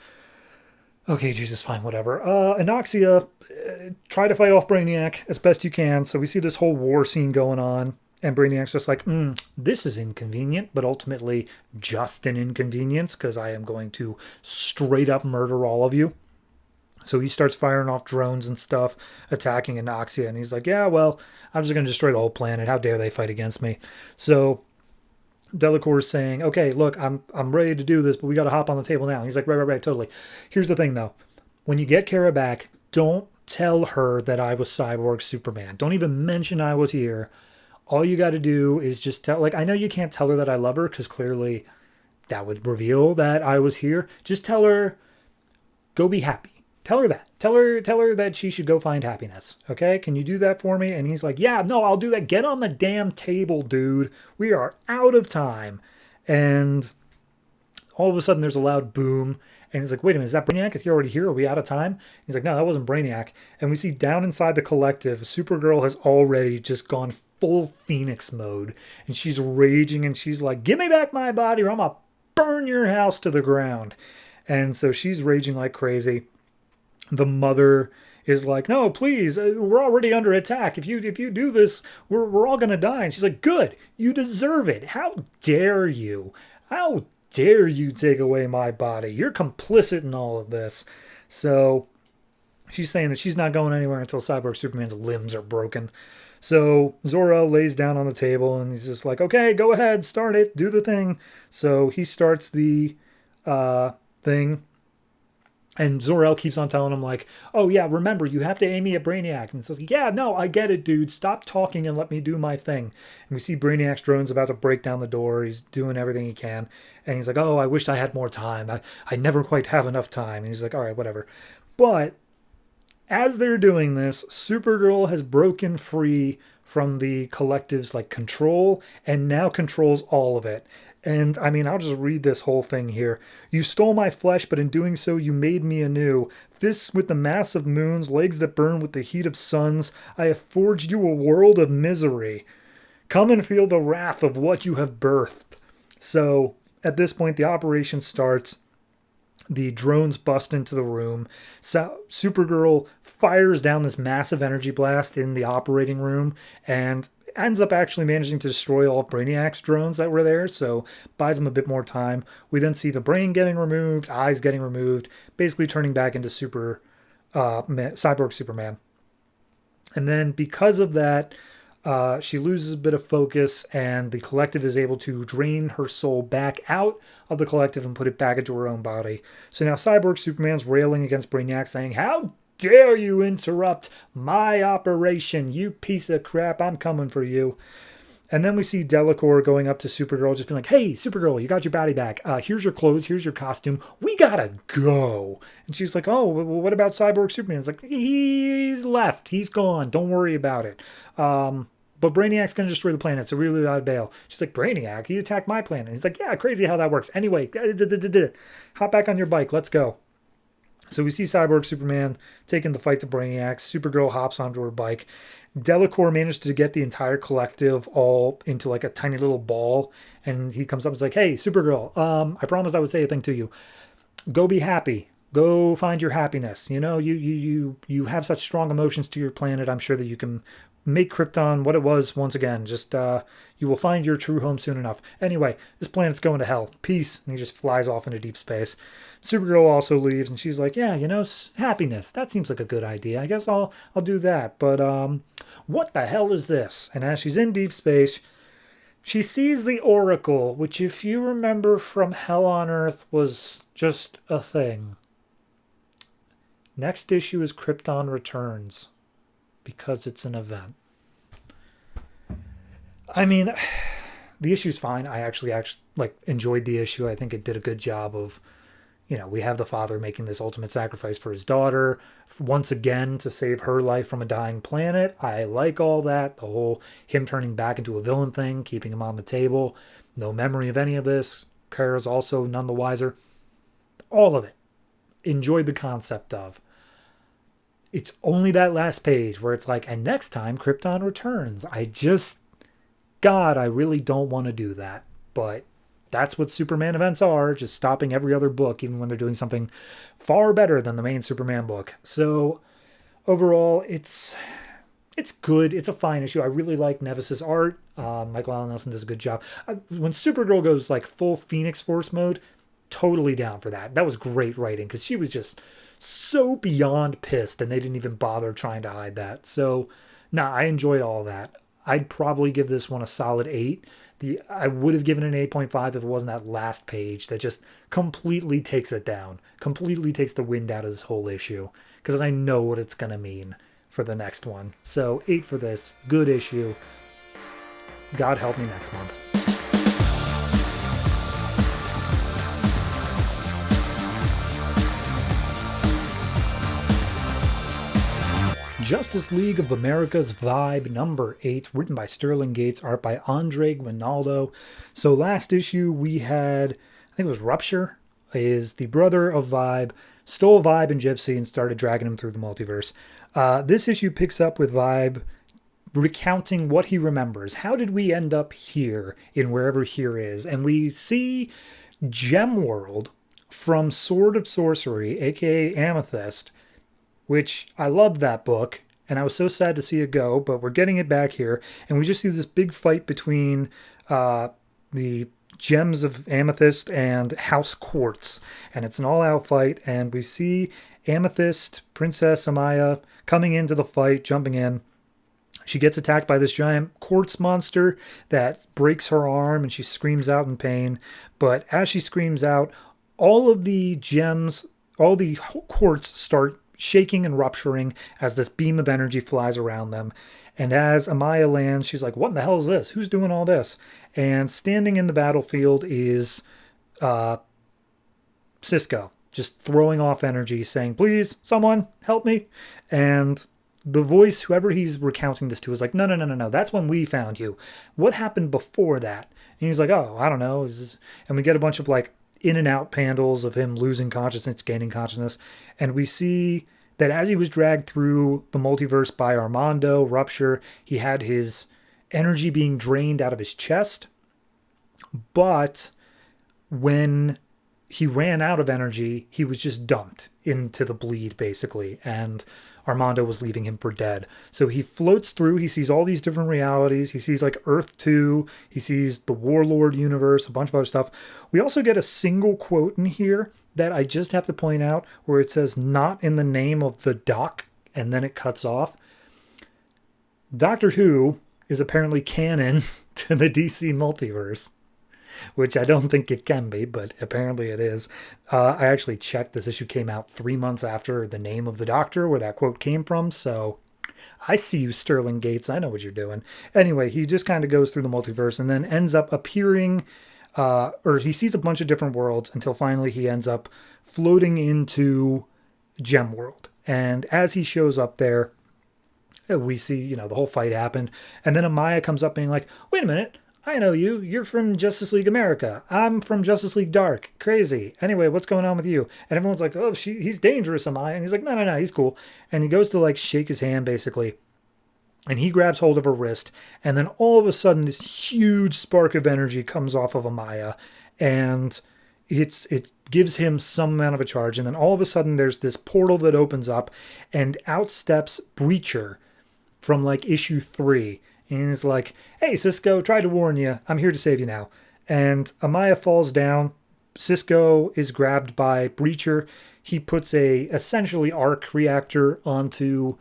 okay, Jesus, fine, whatever. Anoxia, try to fight off Brainiac as best you can. So we see this whole war scene going on, and Brainiac's just like, this is inconvenient, but ultimately just an inconvenience, because I am going to straight up murder all of you. So he starts firing off drones and stuff, attacking Anoxia, and he's like, yeah, well, I'm just going to destroy the whole planet. How dare they fight against me? So Delacour's saying, okay, look, I'm ready to do this, but we got to hop on the table now. And he's like, right, totally. Here's the thing, though. When you get Kara back, don't tell her that I was Cyborg Superman. Don't even mention I was here. All you got to do is just tell, like, I know you can't tell her that I love her, because clearly that would reveal that I was here. Just tell her, go be happy. Tell her that. Tell her that she should go find happiness. Okay? Can you do that for me? And he's like, yeah, no, I'll do that. Get on the damn table, dude. We are out of time. And all of a sudden there's a loud boom. And he's like, wait a minute, is that Brainiac? Is he already here? Are we out of time? He's like, no, that wasn't Brainiac. And we see down inside the collective, Supergirl has already just gone full Phoenix mode. And she's raging and she's like, give me back my body or I'm going to burn your house to the ground. And so she's raging like crazy. The mother is like, no, please, we're already under attack. If you do this, we're all going to die. And she's like, good, you deserve it. How dare you? How dare you take away my body? You're complicit in all of this. So she's saying that she's not going anywhere until Cyborg Superman's limbs are broken. So Zor-El lays down on the table and he's just like, okay, go ahead, start it, do the thing. So he starts the thing. And Zor-El keeps on telling him like, oh yeah, remember, you have to aim me at Brainiac. And it's like, yeah, no, I get it, dude. Stop talking and let me do my thing. And we see Brainiac's drone's about to break down the door. He's doing everything he can. And he's like, oh, I wish I had more time. I never quite have enough time. And he's like, all right, whatever. But as they're doing this, Supergirl has broken free from the collective's like control and now controls all of it. And I mean, I'll just read this whole thing here. You stole my flesh, but in doing so, you made me anew. Fists with the mass of moons, legs that burn with the heat of suns. I have forged you a world of misery. Come and feel the wrath of what you have birthed. So at this point, the operation starts. The drones bust into the room. So Supergirl fires down this massive energy blast in the operating room and ends up actually managing to destroy all of Brainiac's drones that were there, so buys him a bit more time. We then see the brain getting removed, eyes getting removed, basically turning back into Cyborg Superman. And then because of that, she loses a bit of focus, and the collective is able to drain her soul back out of the collective and put it back into her own body. So now Cyborg Superman's railing against Brainiac, saying, how dare you interrupt my operation, you piece of crap, I'm coming for you. And then we see Delacour going up to Supergirl, just being like, hey, Supergirl, you got your body back. Here's your clothes, here's your costume. We gotta go. And she's like, oh, what about Cyborg Superman? It's like, he's left, he's gone, don't worry about it. But Brainiac's going to destroy the planet, so we really gotta bail. She's like, Brainiac? He attacked my planet. He's like, yeah, crazy how that works. Anyway, hop back on your bike, let's go. So we see Cyborg Superman taking the fight to Brainiac. Supergirl hops onto her bike. Delacour managed to get the entire collective all into like a tiny little ball. And he comes up and is like, hey, Supergirl, I promised I would say a thing to you. Go be happy. Go find your happiness. You know, you have such strong emotions to your planet. I'm sure that you can make Krypton what it was once again. Just you will find your true home soon enough. Anyway, this planet's going to hell. Peace. And he just flies off into deep space. Supergirl also leaves, and she's like, yeah, you know, happiness. That seems like a good idea. I guess I'll do that. But what the hell is this? And as she's in deep space, She sees the Oracle, which, if you remember from Hell on Earth, was just a thing. Next issue is Krypton Returns, because it's an event. I mean, the issue's fine. I actually enjoyed the issue. I think it did a good job of, we have the father making this ultimate sacrifice for his daughter once again to save her life from a dying planet. I like all that. The whole him turning back into a villain thing, keeping him on the table. No memory of any of this. Kara's also none the wiser. All of it. Enjoyed the concept of. It's only that last page where it's like, and next time Krypton returns. God, I really don't want to do that. But that's what Superman events are, just stopping every other book, even when they're doing something far better than the main Superman book. So overall, it's good. It's a fine issue. I really like Neves's art. Michael Allen Nelson does a good job. When Supergirl goes like full Phoenix Force mode, totally down for that. That was great writing because she was just so beyond pissed and they didn't even bother trying to hide that. So, I enjoyed all that. I'd probably give this one a solid 8. I would have given it an 8.5 if it wasn't that last page that just completely takes it down, completely takes the wind out of this whole issue, because I know what it's going to mean for the next one. So 8 for this. Good issue. God help me next month. Justice League of America's Vibe number 8, written by Sterling Gates, art by Andre Guinaldo. So last issue we had, I think it was Rupture, is the brother of Vibe, stole Vibe and Gypsy and started dragging him through the multiverse. This issue picks up with Vibe recounting what he remembers. How did we end up here in wherever here is? And we see Gem World from Sword of Sorcery, aka Amethyst, which I loved that book, and I was so sad to see it go, but we're getting it back here, and we just see this big fight between the Gems of Amethyst and House Quartz, and it's an all-out fight, and we see Amethyst, Princess Amaya, coming into the fight, jumping in. She gets attacked by this giant quartz monster that breaks her arm, and she screams out in pain, but as she screams out, all of the gems, all the quartz start shaking and rupturing as this beam of energy flies around them. And as Amaya lands, she's like, what in the hell is this? Who's doing all this? And standing in the battlefield is Cisco, just throwing off energy, saying, please, someone, help me. And the voice, whoever he's recounting this to, is like, no, that's when we found you. What happened before that? And he's like, oh, I don't know. And we get a bunch of in and out panels of him losing consciousness, gaining consciousness. And we see that as he was dragged through the multiverse by Armando, Rupture, he had his energy being drained out of his chest. But when he ran out of energy, he was just dumped into the bleed, basically. And Armando was leaving him for dead. So he floats through. He sees all these different realities. He sees Earth 2. He sees the Warlord universe, a bunch of other stuff. We also get a single quote in here that I just have to point out where it says, not in the name of the Doc, and then it cuts off. Doctor Who is apparently canon to the DC multiverse, which I don't think it can be, but apparently it is. I actually checked. This issue came out 3 months after the name of the Doctor, where that quote came from. So I see you, Sterling Gates. I know what you're doing. Anyway, he just kind of goes through the multiverse and then ends up appearing, or he sees a bunch of different worlds until finally he ends up floating into Gem World. And as he shows up there, we see, the whole fight happened. And then Amaya comes up being like, wait a minute. I know you. You're from Justice League America. I'm from Justice League Dark. Crazy. Anyway, what's going on with you? And everyone's like, oh, he's dangerous, Amaya. And he's like, no, he's cool. And he goes to shake his hand, basically. And he grabs hold of her wrist. And then all of a sudden, this huge spark of energy comes off of Amaya. And it gives him some amount of a charge. And then all of a sudden, there's this portal that opens up. And out steps Breacher from issue 3. And he's like, hey, Cisco, tried to warn you. I'm here to save you now. And Amaya falls down. Cisco is grabbed by Breacher. He puts a essentially arc reactor onto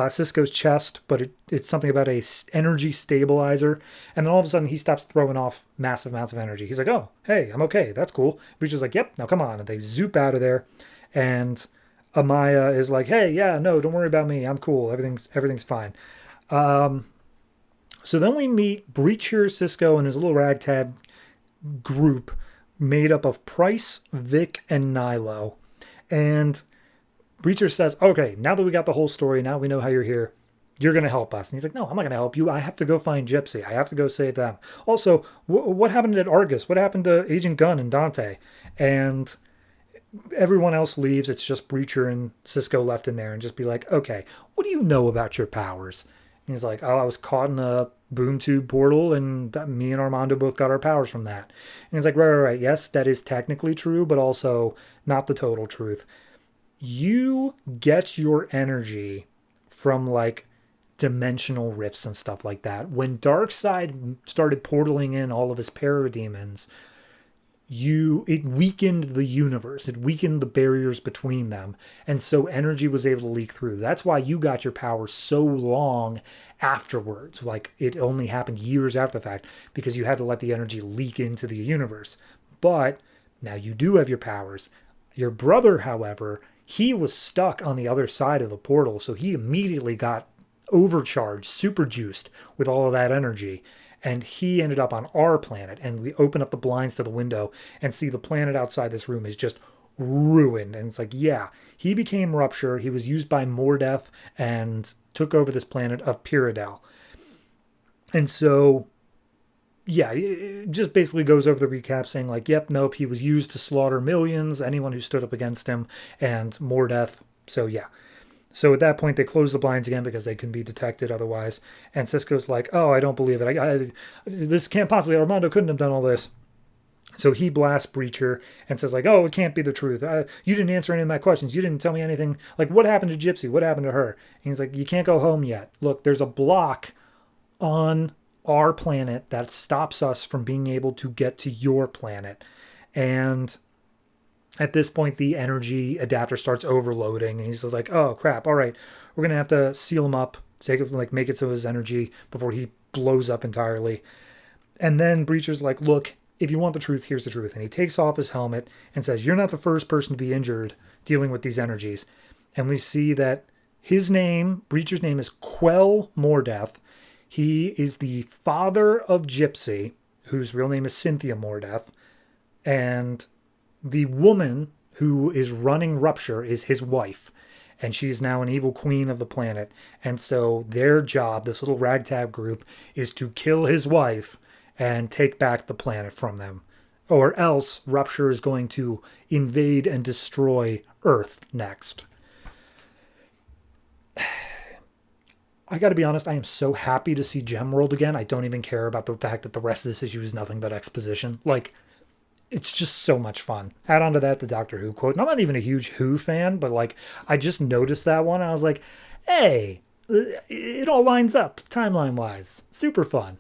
Cisco's chest, but it's something about a energy stabilizer. And then all of a sudden he stops throwing off massive amounts of energy. He's like, oh, hey, I'm okay. That's cool. Breacher's like, yep, now come on. And they zoop out of there. And Amaya is like, hey, yeah, no, don't worry about me. I'm cool. Everything's fine. So then we meet Breacher, Cisco, and his little ragtag group made up of Price, Vic, and Nilo. And Breacher says, okay, now that we got the whole story, now we know how you're here, you're going to help us. And he's like, no, I'm not going to help you. I have to go find Gypsy. I have to go save them. Also, what happened at Argus? What happened to Agent Gunn and Dante? And everyone else leaves. It's just Breacher and Cisco left in there, and just be like, okay, what do you know about your powers? And he's like, oh, I was caught in a boom tube portal, and me and Armando both got our powers from that. And he's like, right. Yes, that is technically true, but also not the total truth. You get your energy from like dimensional rifts and stuff like that. When Darkseid started portaling in all of his parademons, it weakened the universe. It weakened the barriers between them. And so energy was able to leak through. That's why you got your power so long afterwards. Like, it only happened years after the fact, because you had to let the energy leak into the universe. But now you do have your powers. Your brother, however, he was stuck on the other side of the portal. So he immediately got overcharged, super juiced with all of that energy. And he ended up on our planet, and we open up the blinds to the window and see the planet outside this room is just ruined. And it's like, yeah, he became Rupture. He was used by Mordeth and took over this planet of Pyridel. And so, yeah, it just basically goes over the recap saying like, yep, nope, he was used to slaughter millions, anyone who stood up against him, and Mordeth. So, yeah. So at that point, they close the blinds again because they can be detected otherwise. And Cisco's like, oh, I don't believe it. This can't possibly, Armando couldn't have done all this. So he blasts Breacher and says like, oh, it can't be the truth. You didn't answer any of my questions. You didn't tell me anything. Like, what happened to Gypsy? What happened to her? And he's like, you can't go home yet. Look, there's a block on our planet that stops us from being able to get to your planet. And at this point, the energy adapter starts overloading, and he's like, oh, crap. All right, we're going to have to seal him up, make it so his energy before he blows up entirely. And then Breacher's like, look, if you want the truth, here's the truth. And he takes off his helmet and says, you're not the first person to be injured dealing with these energies. And we see that his name, Breacher's name, is Quell Mordeth. He is the father of Gypsy, whose real name is Cynthia Mordeth. And the woman who is running Rupture is his wife, and she's now an evil queen of the planet. And so their job, this little ragtag group, is to kill his wife and take back the planet from them. Or else Rupture is going to invade and destroy Earth next. I gotta be honest, I am so happy to see Gemworld again. I don't even care about the fact that the rest of this issue is nothing but exposition. Like, it's just so much fun. Add on to that the Doctor Who quote. And I'm not even a huge Who fan, but like, I just noticed that one. I was like, hey, it all lines up timeline wise. Super fun.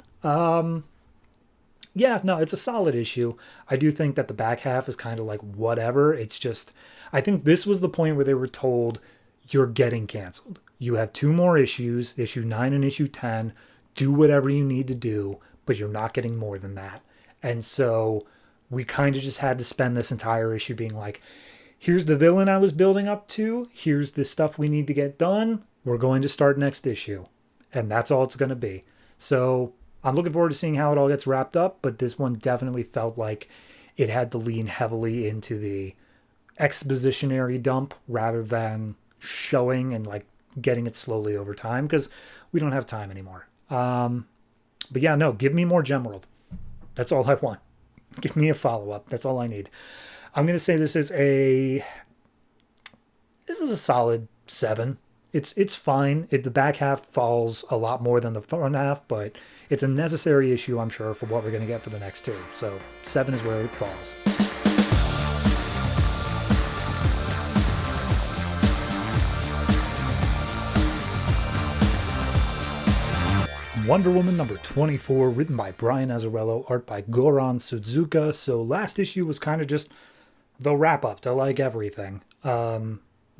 Yeah, no, it's a solid issue. I do think that the back half is kind of like whatever. It's just, I think this was the point where they were told, you're getting canceled. You have 2 more issues, issue 9 and issue 10. Do whatever you need to do, but you're not getting more than that. And so we kind of just had to spend this entire issue being like, here's the villain I was building up to. Here's the stuff we need to get done. We're going to start next issue. And that's all it's going to be. So I'm looking forward to seeing how it all gets wrapped up. But this one definitely felt like it had to lean heavily into the expositionary dump rather than showing and like getting it slowly over time, because we don't have time anymore. But yeah, no, give me more Gemworld. That's all I want. Give me a follow-up. That's all I need. I'm going to say this is a solid 7. It's fine. The back half falls a lot more than the front half, but it's a necessary issue, I'm sure, for what we're going to get for the next 2. So 7 is where it falls. Wonder Woman number 24, written by Brian Azzarello, art by Goran Sudzuka. So last issue was kind of just the wrap-up to like everything.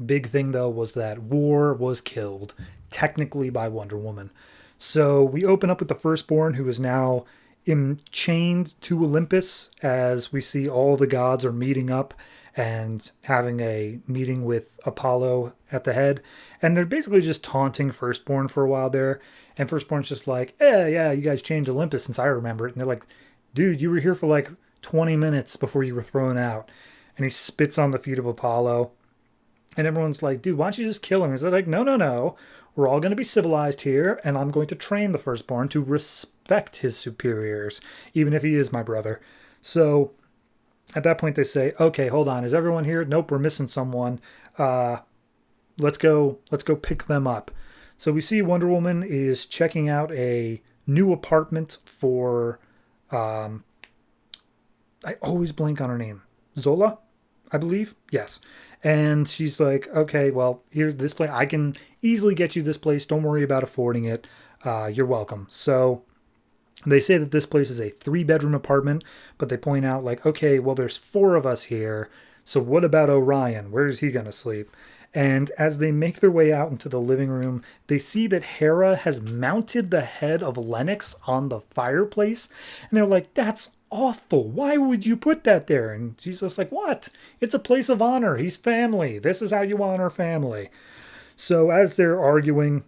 Big thing, though, was that War was killed, technically by Wonder Woman. So we open up with the Firstborn, who is now chained to Olympus, as we see all the gods are meeting up and having a meeting with Apollo at the head. And they're basically just taunting Firstborn for a while there. And Firstborn's just like, yeah, you guys changed Olympus since I remember it. And they're like, dude, you were here for like 20 minutes before you were thrown out. And he spits on the feet of Apollo. And everyone's like, dude, why don't you just kill him? He's like, no. We're all going to be civilized here, and I'm going to train the Firstborn to respect his superiors, even if he is my brother. So at that point they say, okay, hold on. Is everyone here? Nope, we're missing someone. Let's go pick them up. So we see Wonder Woman is checking out a new apartment for, I always blank on her name. Zola, I believe? Yes. And she's like, okay, well, here's this place. I can easily get you this place. Don't worry about affording it. You're welcome. So they say that this place is a 3-bedroom apartment, but they point out like, okay, well, there's 4 of us here. So what about Orion? Where is he going to sleep? And as they make their way out into the living room, they see that Hera has mounted the head of Lennox on the fireplace. And they're like, that's awful. Why would you put that there? And she's just like, what? It's a place of honor. He's family. This is how you honor family. So as they're arguing,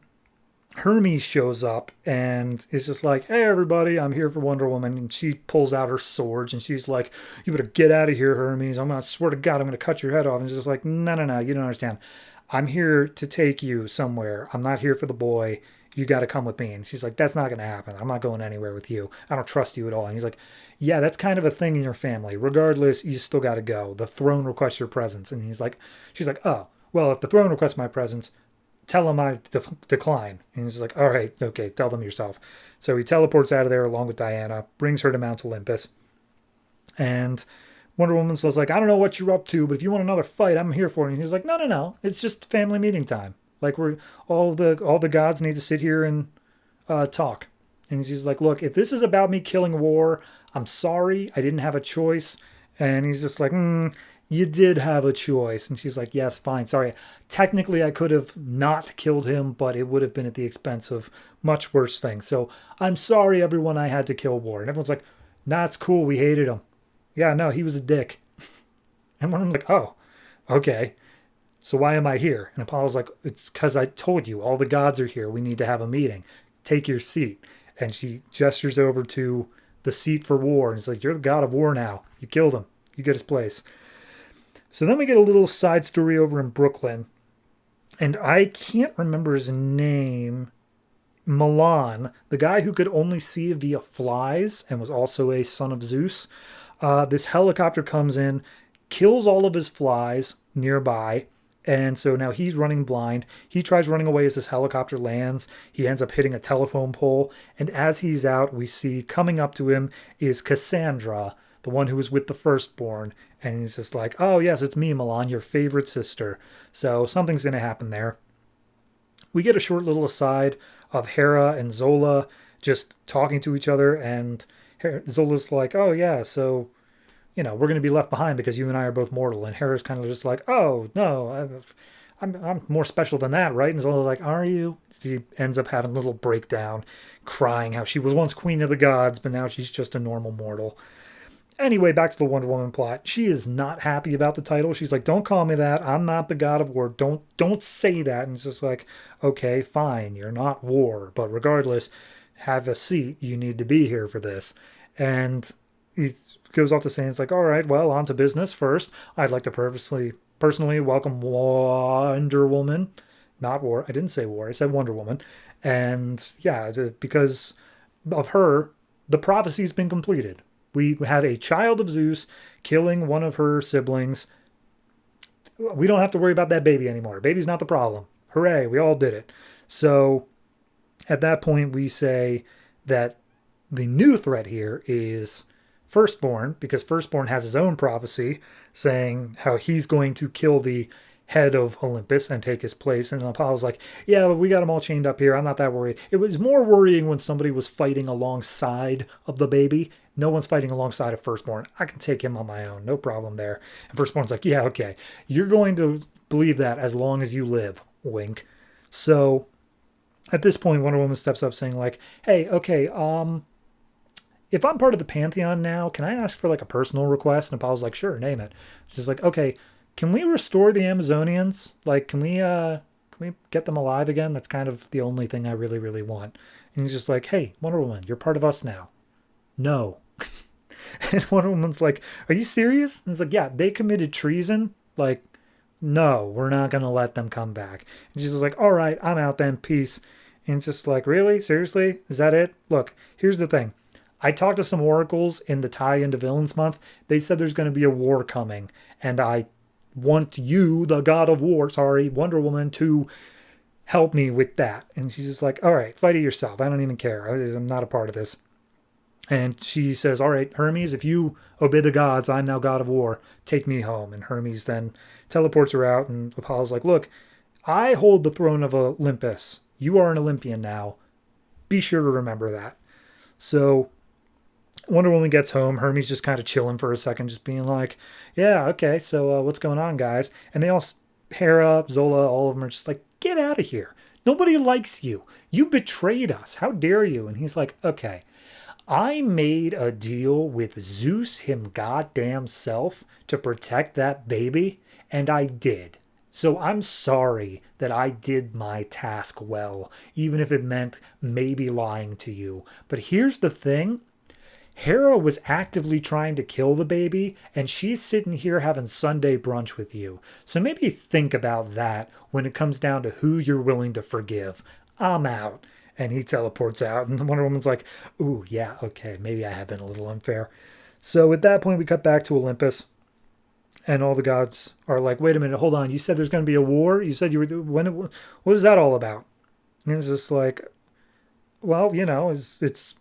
Hermes shows up and is just like, hey, everybody, I'm here for Wonder Woman. And she pulls out her swords and she's like, you better get out of here, Hermes. I swear to God, I'm going to cut your head off. And she's just like, no, you don't understand. I'm here to take you somewhere. I'm not here for the boy. You got to come with me. And she's like, that's not going to happen. I'm not going anywhere with you. I don't trust you at all. And he's like, yeah, that's kind of a thing in your family. Regardless, you still got to go. The throne requests your presence. And she's like, oh, well, if the throne requests my presence, tell him I decline. And he's like, all right, okay, tell them yourself. So he teleports out of there along with Diana, brings her to Mount Olympus. And Wonder Woman says like, I don't know what you're up to, but if you want another fight, I'm here for it. And he's like, no. It's just family meeting time. Like we're all the gods need to sit here and talk. And she's like, look, if this is about me killing War, I'm sorry. I didn't have a choice. And he's just like, you did have a choice. And she's like, yes, fine. Sorry. Technically, I could have not killed him, but it would have been at the expense of much worse things. So I'm sorry, everyone, I had to kill War. And everyone's like, nah, it's cool. We hated him. Yeah, no, he was a dick. And one of them's like, oh, okay. So why am I here? And Apollo's like, it's because I told you, all the gods are here. We need to have a meeting. Take your seat. And she gestures over to the seat for War. And it's like, you're the god of War now. You killed him. You get his place. So then we get a little side story over in Brooklyn. And I can't remember his name. Milan, the guy who could only see via flies and was also a son of Zeus. This helicopter comes in, kills all of his flies nearby. And so now he's running blind. He tries running away as this helicopter lands. He ends up hitting a telephone pole. And as he's out, we see coming up to him is Cassandra, the one who was with the Firstborn. And he's just like, oh, yes, it's me, Milan, your favorite sister. So something's going to happen there. We get a short little aside of Hera and Zola just talking to each other. And Zola's like, oh, yeah, so, we're going to be left behind because you and I are both mortal. And Hera's kind of just like, oh, no, I'm more special than that, right? And Zola's like, are you? She ends up having a little breakdown, crying how she was once queen of the gods, but now she's just a normal mortal. Anyway, back to the Wonder Woman plot. She is not happy about the title. She's like, don't call me that. I'm not the god of war. Don't say that. And it's just like, okay, fine. You're not war. But regardless, have a seat. You need to be here for this. And he goes off to saying, it's like, all right, well, on to business first. I'd like to personally welcome Wonder Woman. Not War. I didn't say War. I said Wonder Woman. And yeah, because of her, the prophecy's been completed. We have a child of Zeus killing one of her siblings. We don't have to worry about that baby anymore. Baby's not the problem. Hooray, we all did it. So at that point, we say that the new threat here is Firstborn, because Firstborn has his own prophecy saying how he's going to kill the head of Olympus and take his place. And Apollo's like, yeah, but we got them all chained up here. I'm not that worried. It was more worrying when somebody was fighting alongside of the baby No one's fighting alongside of Firstborn. I can take him on my own. No problem there. And Firstborn's like, yeah, okay. You're going to believe that as long as you live. Wink. So at this point, Wonder Woman steps up saying like, hey, okay, if I'm part of the Pantheon now, can I ask for like a personal request? And Apollo's like, sure, name it. She's like, okay, can we restore the Amazonians? Like, can we get them alive again? That's kind of the only thing I really, really want. And he's just like, hey, Wonder Woman, you're part of us now. No. And Wonder Woman's like, are you serious? And it's like, yeah, they committed treason. Like, no, we're not going to let them come back. And she's like, all right, I'm out then. Peace. And it's just like, really? Seriously? Is that it? Look, here's the thing. I talked to some oracles in the tie into Villains Month. They said there's going to be a war coming. And I want you, the god of war, Wonder Woman, to help me with that. And she's just like, all right, fight it yourself. I don't even care. I'm not a part of this. And she says, all right, Hermes, if you obey the gods, I'm now god of war. Take me home. And Hermes then teleports her out. And Apollo's like, look, I hold the throne of Olympus. You are an Olympian now. Be sure to remember that. So Wonder Woman gets home. Hermes just kind of chilling for a second, just being like, yeah, okay, so what's going on, guys? And they all, Hera, Zola, all of them are just like, get out of here. Nobody likes you. You betrayed us. How dare you? And he's like, okay, I made a deal with Zeus him goddamn self to protect that baby, and I did. So I'm sorry that I did my task well, even if it meant maybe lying to you. But here's the thing. Hera was actively trying to kill the baby, and she's sitting here having Sunday brunch with you. So maybe think about that when it comes down to who you're willing to forgive. I'm out. And he teleports out, and Wonder Woman's like, ooh, yeah, okay, maybe I have been a little unfair. So at that point, we cut back to Olympus, and all the gods are like, wait a minute, hold on, you said there's going to be a war? You said you were, what is that all about? And it's just like, well, you know, it's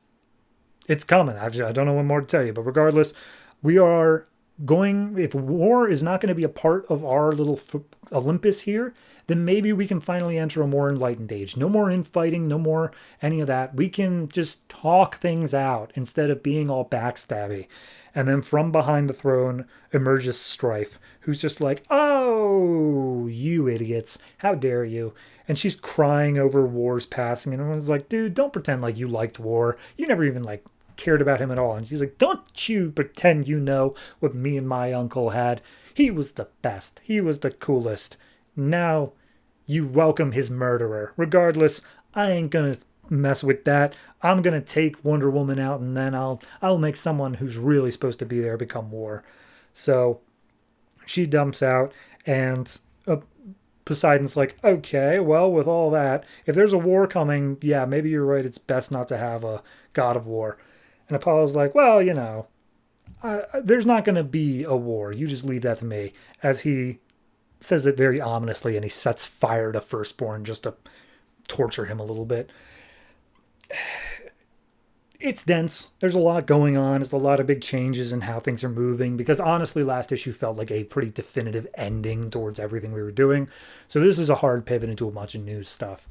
coming. I don't know what more to tell you, but regardless, we are going, if war is not going to be a part of our little Olympus here, then maybe we can finally enter a more enlightened age. No more infighting, no more any of that. We can just talk things out instead of being all backstabby. And then from behind the throne emerges Strife, who's just like, oh, you idiots, how dare you? And she's crying over war's passing, and everyone's like, dude, don't pretend like you liked war. You never even like cared about him at all. And she's like, don't you pretend you know what me and my uncle had. He was the best. He was the coolest. Now you welcome his murderer. Regardless, I ain't gonna mess with that. I'm gonna take Wonder Woman out, and then I'll make someone who's really supposed to be there become war. So she dumps out, and Poseidon's like, okay, well, with all that, if there's a war coming, yeah, maybe you're right. It's best not to have a god of war. And Apollo's like, well, you know, there's not going to be a war. You just leave that to me. As he says it very ominously, and he sets fire to Firstborn just to torture him a little bit. It's dense. There's a lot going on. There's a lot of big changes in how things are moving, because honestly, last issue felt like a pretty definitive ending towards everything we were doing. So this is a hard pivot into a bunch of new stuff.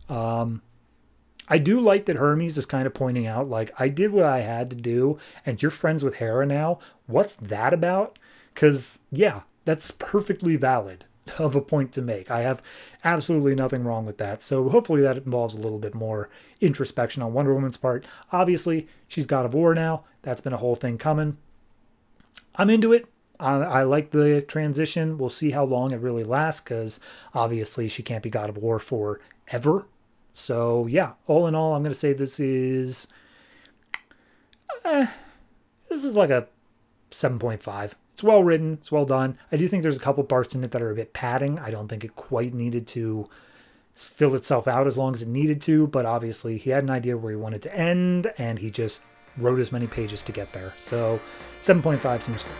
I do like that Hermes is kind of pointing out, like, I did what I had to do, and you're friends with Hera now. What's that about? Because, yeah, that's perfectly valid of a point to make. I have absolutely nothing wrong with that. So hopefully that involves a little bit more introspection on Wonder Woman's part. Obviously, she's God of War now. That's been a whole thing coming. I'm into it. I like the transition. We'll see how long it really lasts, because obviously she can't be God of War forever. So yeah, all in all, I'm going to say this is like a 7.5. It's well written. It's well done. I do think there's a couple parts in it that are a bit padding. I don't think it quite needed to fill itself out as long as it needed to, but obviously he had an idea where he wanted to end, and he just wrote as many pages to get there. So 7.5 seems fair.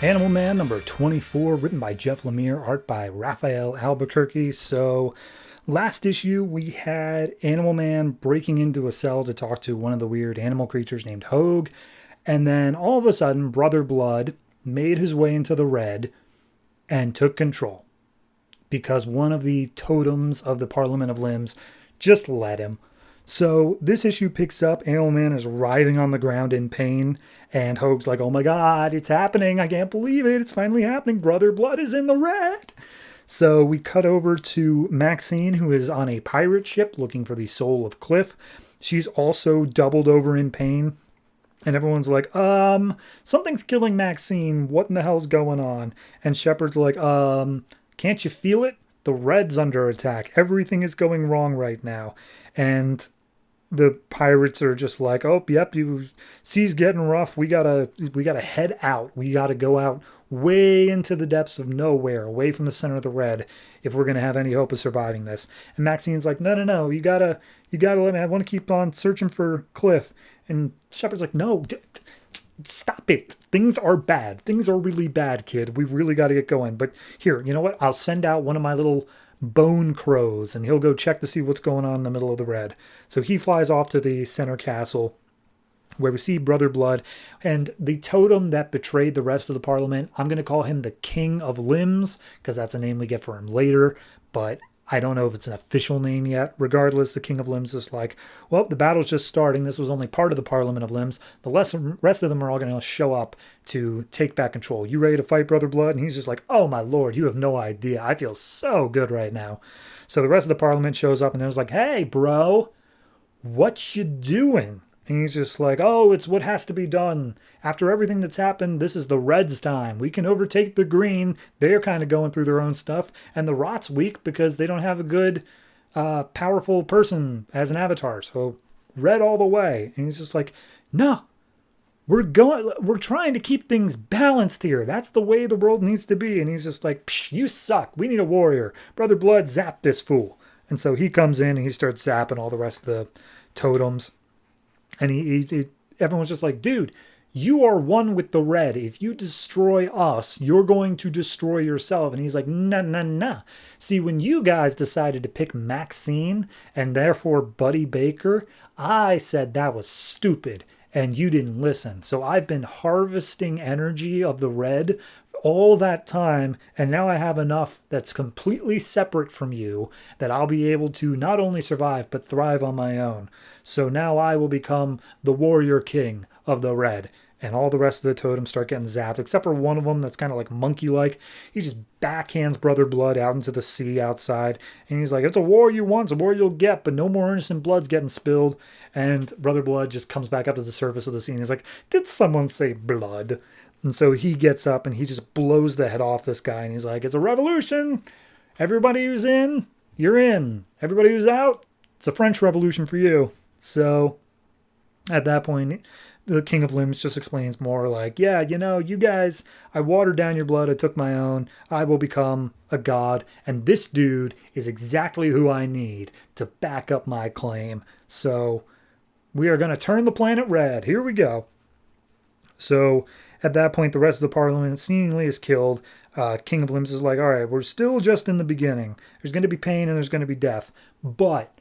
Animal Man number 24, written by Jeff Lemire, art by Raphael Albuquerque. So last issue, we had Animal Man breaking into a cell to talk to one of the weird animal creatures named Hogue. And then all of a sudden, Brother Blood made his way into the red and took control. because one of the totems of the Parliament of Limbs just let him. So this issue picks up. Animal is writhing on the ground in pain, and Hoag's like, oh my god, it's happening. I can't believe it. It's finally happening. Brother Blood is in the red. So we cut over to Maxine, who is on a pirate ship looking for the soul of Cliff. She's also doubled over in pain. And everyone's like, something's killing Maxine. What in the hell's going on? And Shepard's like, can't you feel it? The red's under attack. Everything is going wrong right now. And the pirates are just like, oh, yep, sea's getting rough. We gotta head out. We gotta go out way into the depths of nowhere, away from the center of the red, if we're gonna have any hope of surviving this. And Maxine's like, no, you gotta let me. I want to keep on searching for Cliff. And Shepard's like, no, stop it. Things are bad. Things are really bad, kid. We really got to get going. But here, you know what? I'll send out one of my little bone crows, and he'll go check to see what's going on in the middle of the red. So he flies off to the center castle, where we see Brother Blood, and the totem that betrayed the rest of the Parliament. I'm going to call him the King of Limbs, because that's a name we get for him later, but I don't know if it's an official name yet. Regardless, the King of Limbs is like, well, the battle's just starting. This was only part of the Parliament of Limbs. The rest of them are all going to show up to take back control. You ready to fight, Brother Blood? And he's just like, oh, my lord, you have no idea. I feel so good right now. So the rest of the Parliament shows up, and they're like, hey, bro, what you doing? And he's just like, oh, it's what has to be done. After everything that's happened, this is the Reds' time. We can overtake the Green. They're kind of going through their own stuff. And the Rot's weak because they don't have a good, powerful person as an avatar. So Red all the way. And he's just like, no, we're trying to keep things balanced here. That's the way the world needs to be. And he's just like, psh, you suck. We need a warrior. Brother Blood, zap this fool. And so he comes in and he starts zapping all the rest of the totems. And everyone's just like, dude, you are one with the red. If you destroy us, you're going to destroy yourself. And he's like, nah. See, when you guys decided to pick Maxine and therefore Buddy Baker, I said that was stupid and you didn't listen. So I've been harvesting energy of the red all that time, and now I have enough that's completely separate from you that I'll be able to not only survive but thrive on my own. So now I will become the warrior king of the red. And all the rest of the totems start getting zapped, except for one of them that's kind of like monkey-like. He just backhands Brother Blood out into the sea outside. And he's like, it's a war you want, it's a war you'll get, but no more innocent blood's getting spilled. And Brother Blood just comes back up to the surface of the sea. And he's like, did someone say blood? And so he gets up and he just blows the head off this guy. And he's like, it's a revolution. Everybody who's in, you're in. Everybody who's out, it's a French Revolution for you. So at that point, the King of Limbs just explains more like, yeah, you know, you guys, I watered down your blood. I took my own. I will become a god. And this dude is exactly who I need to back up my claim. So we are going to turn the planet red. Here we go. So at that point, the rest of the Parliament seemingly is killed. King of Limbs is like, all right, we're still just in the beginning. There's going to be pain and there's going to be death. But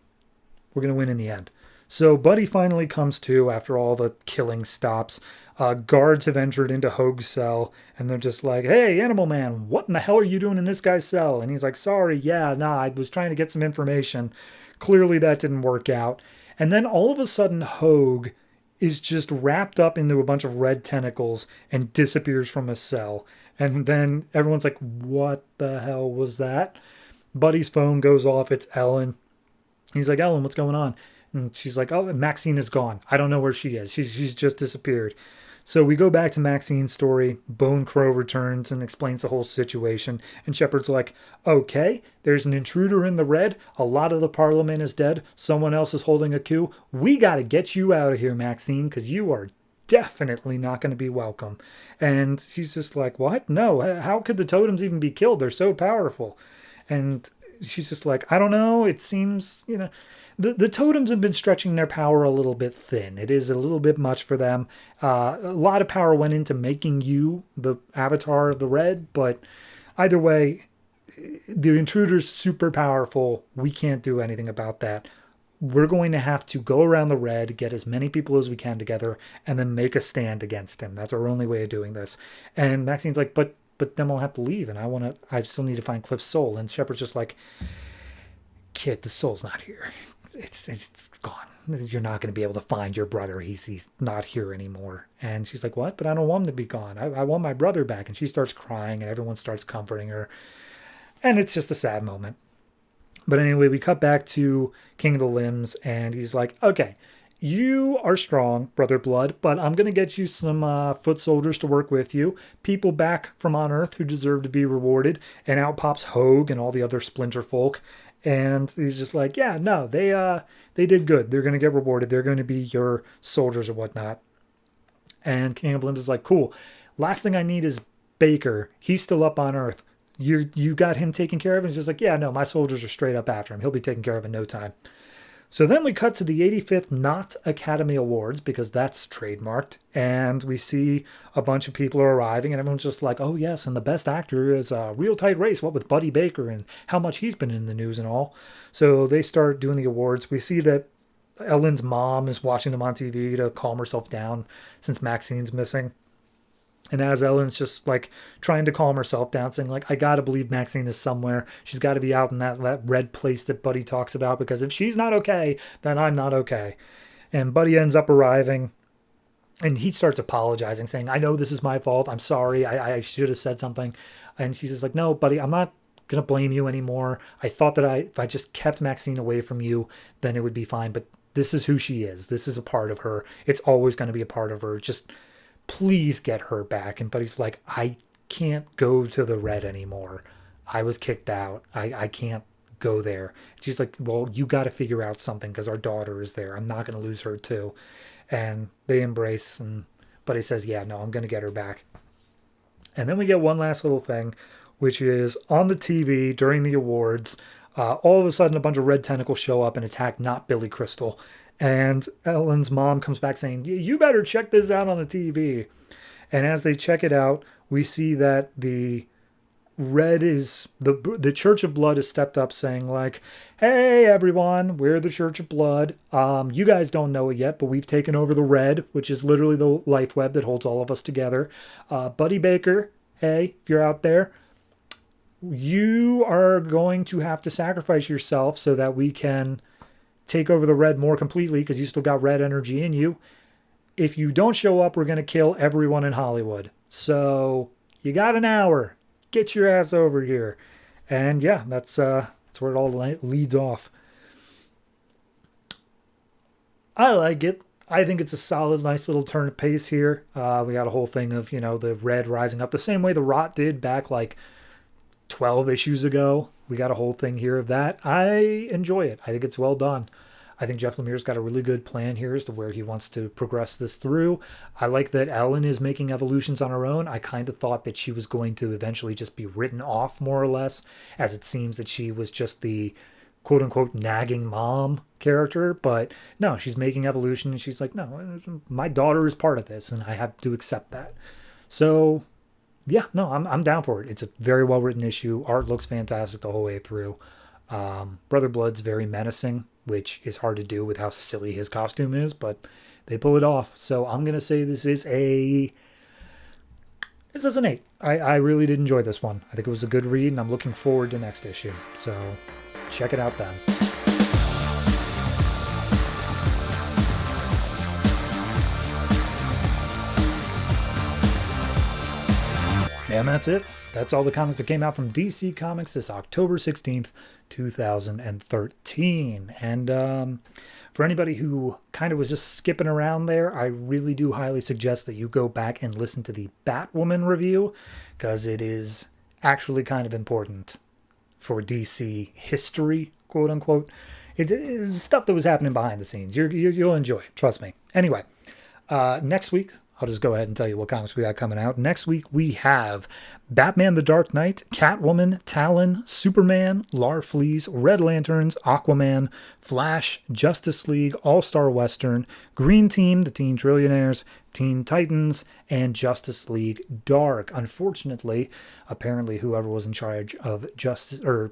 we're going to win in the end. So Buddy finally comes to after all the killing stops. Guards have entered into Hoag's cell, and they're just like, hey, Animal Man, what in the hell are you doing in this guy's cell? And he's like, sorry, I was trying to get some information. Clearly that didn't work out. And then all of a sudden, Hoag is just wrapped up into a bunch of red tentacles and disappears from his cell. And then everyone's like, what the hell was that? Buddy's phone goes off. It's Ellen. He's like, Ellen, what's going on? And she's like, oh, Maxine is gone. I don't know where she is. She's just disappeared. So we go back to Maxine's story. Bone Crow returns and explains the whole situation. And Shepard's like, okay, there's an intruder in the red. A lot of the Parliament is dead. Someone else is holding a coup. We got to get you out of here, Maxine, because you are definitely not going to be welcome. And she's just like, what? No, how could the totems even be killed? They're so powerful. And she's just like, I don't know. It seems, the totems have been stretching their power a little bit thin. It is a little bit much for them. A lot of power went into making you the avatar of the red, but either way, the intruder's super powerful. We can't do anything about that. We're going to have to go around the red, get as many people as we can together, and then make a stand against him. That's our only way of doing this. And Maxine's like, but but then we'll have to leave, and I still need to find Cliff's soul. And Shepard's just like, kid, the soul's not here. It's gone. You're not going to be able to find your brother. He's not here anymore. And she's like, what? But I don't want him to be gone. I want my brother back. And she starts crying, and everyone starts comforting her. And it's just a sad moment. But anyway, we cut back to King of the Limbs, and he's like, okay, you are strong, Brother Blood, but I'm going to get you some foot soldiers to work with you, people back from on Earth who deserve to be rewarded. And out pops Hogue and all the other Splinter folk. And he's just like, yeah, no, they did good. They're going to get rewarded. They're going to be your soldiers or whatnot. And King of the Limbs is like, cool. Last thing I need is Baker. He's still up on Earth. You got him taken care of? And he's just like, yeah, no, my soldiers are straight up after him. He'll be taken care of in no time. So then we cut to the 85th Not Academy Awards, because that's trademarked. And we see a bunch of people are arriving, and everyone's just like, oh, yes, and the best actor is a real tight race, what with Buddy Baker and how much he's been in the news and all. So they start doing the awards. We see that Ellen's mom is watching them on TV to calm herself down since Maxine's missing. And as Ellen's just like trying to calm herself down, saying like, I got to believe Maxine is somewhere. She's got to be out in that red place that Buddy talks about, because if she's not okay, then I'm not okay. And Buddy ends up arriving, and he starts apologizing, saying, I know this is my fault. I'm sorry. I should have said something. And she's just like, no, Buddy, I'm not going to blame you anymore. I thought that if I just kept Maxine away from you, then it would be fine. But this is who she is. This is a part of her. It's always going to be a part of her. Just please get her back. And Buddy's like, I can't go to the Red anymore. I was kicked out. I can't go there. She's like, well, you got to figure out something, because our daughter is there. I'm not going to lose her too. And they embrace, and Buddy says, yeah, no, I'm going to get her back. And then we get one last little thing, which is on the TV during the awards, all of a sudden a bunch of red tentacles show up and attack not Billy Crystal. And Ellen's mom comes back saying, you better check this out on the TV. And as they check it out, we see that the Red is, the Church of Blood has stepped up saying like, hey, everyone, we're the Church of Blood. You guys don't know it yet, but we've taken over the Red, which is literally the life web that holds all of us together. Buddy Baker, hey, if you're out there, you are going to have to sacrifice yourself so that we can take over the Red more completely, because you still got Red energy in you. If you don't show up, we're going to kill everyone in Hollywood. So you got an hour. Get your ass over here. And yeah, that's where it all leads off. I like it. I think it's a solid, nice little turn of pace here. We got a whole thing of, the Red rising up the same way the Rot did back like 12 issues ago. We got a whole thing here of that. I enjoy it. I think it's well done. I think Jeff Lemire's got a really good plan here as to where he wants to progress this through. I like that Ellen is making evolutions on her own. I kind of thought that she was going to eventually just be written off, more or less, as it seems that she was just the quote-unquote nagging mom character. But no, she's making evolution, and she's like, no, my daughter is part of this, and I have to accept that. So yeah, no, I'm down for it. It's a very well-written issue. Art looks fantastic the whole way through. Brother Blood's very menacing, which is hard to do with how silly his costume is, but they pull it off. So I'm going to say this is an 8. I really did enjoy this one. I think it was a good read, and I'm looking forward to next issue. So check it out then. And that's it. That's all the comics that came out from DC Comics this October 16th, 2013. And for anybody who kind of was just skipping around there, I really do highly suggest that you go back and listen to the Batwoman review, because it is actually kind of important for DC history, quote unquote. It's stuff that was happening behind the scenes. You'll enjoy it, trust me. Anyway, next week, I'll just go ahead and tell you what comics we got coming out. Next week, we have Batman the Dark Knight, Catwoman, Talon, Superman, Larfleeze, Red Lanterns, Aquaman, Flash, Justice League, All-Star Western, Green Team, the Teen Trillionaires, Teen Titans, and Justice League Dark. Unfortunately, apparently whoever was in charge of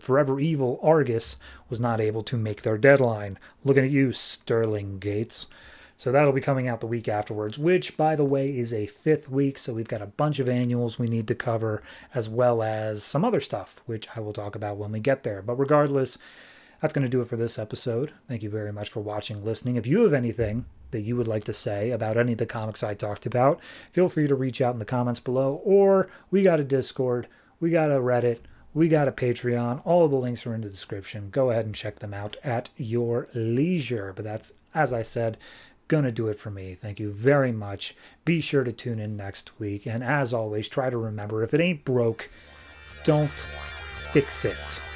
Forever Evil, Argus, was not able to make their deadline. Looking at you, Sterling Gates. So that'll be coming out the week afterwards, which, by the way, is a 5th week. So we've got a bunch of annuals we need to cover, as well as some other stuff, which I will talk about when we get there. But regardless, that's going to do it for this episode. Thank you very much for watching, listening. If you have anything that you would like to say about any of the comics I talked about, feel free to reach out in the comments below. Or we got a Discord, we got a Reddit, we got a Patreon. All of the links are in the description. Go ahead and check them out at your leisure. But that's, as I said, gonna do it for me. Thank you very much. Be sure to tune in next week. And as always, try to remember, if it ain't broke, don't fix it.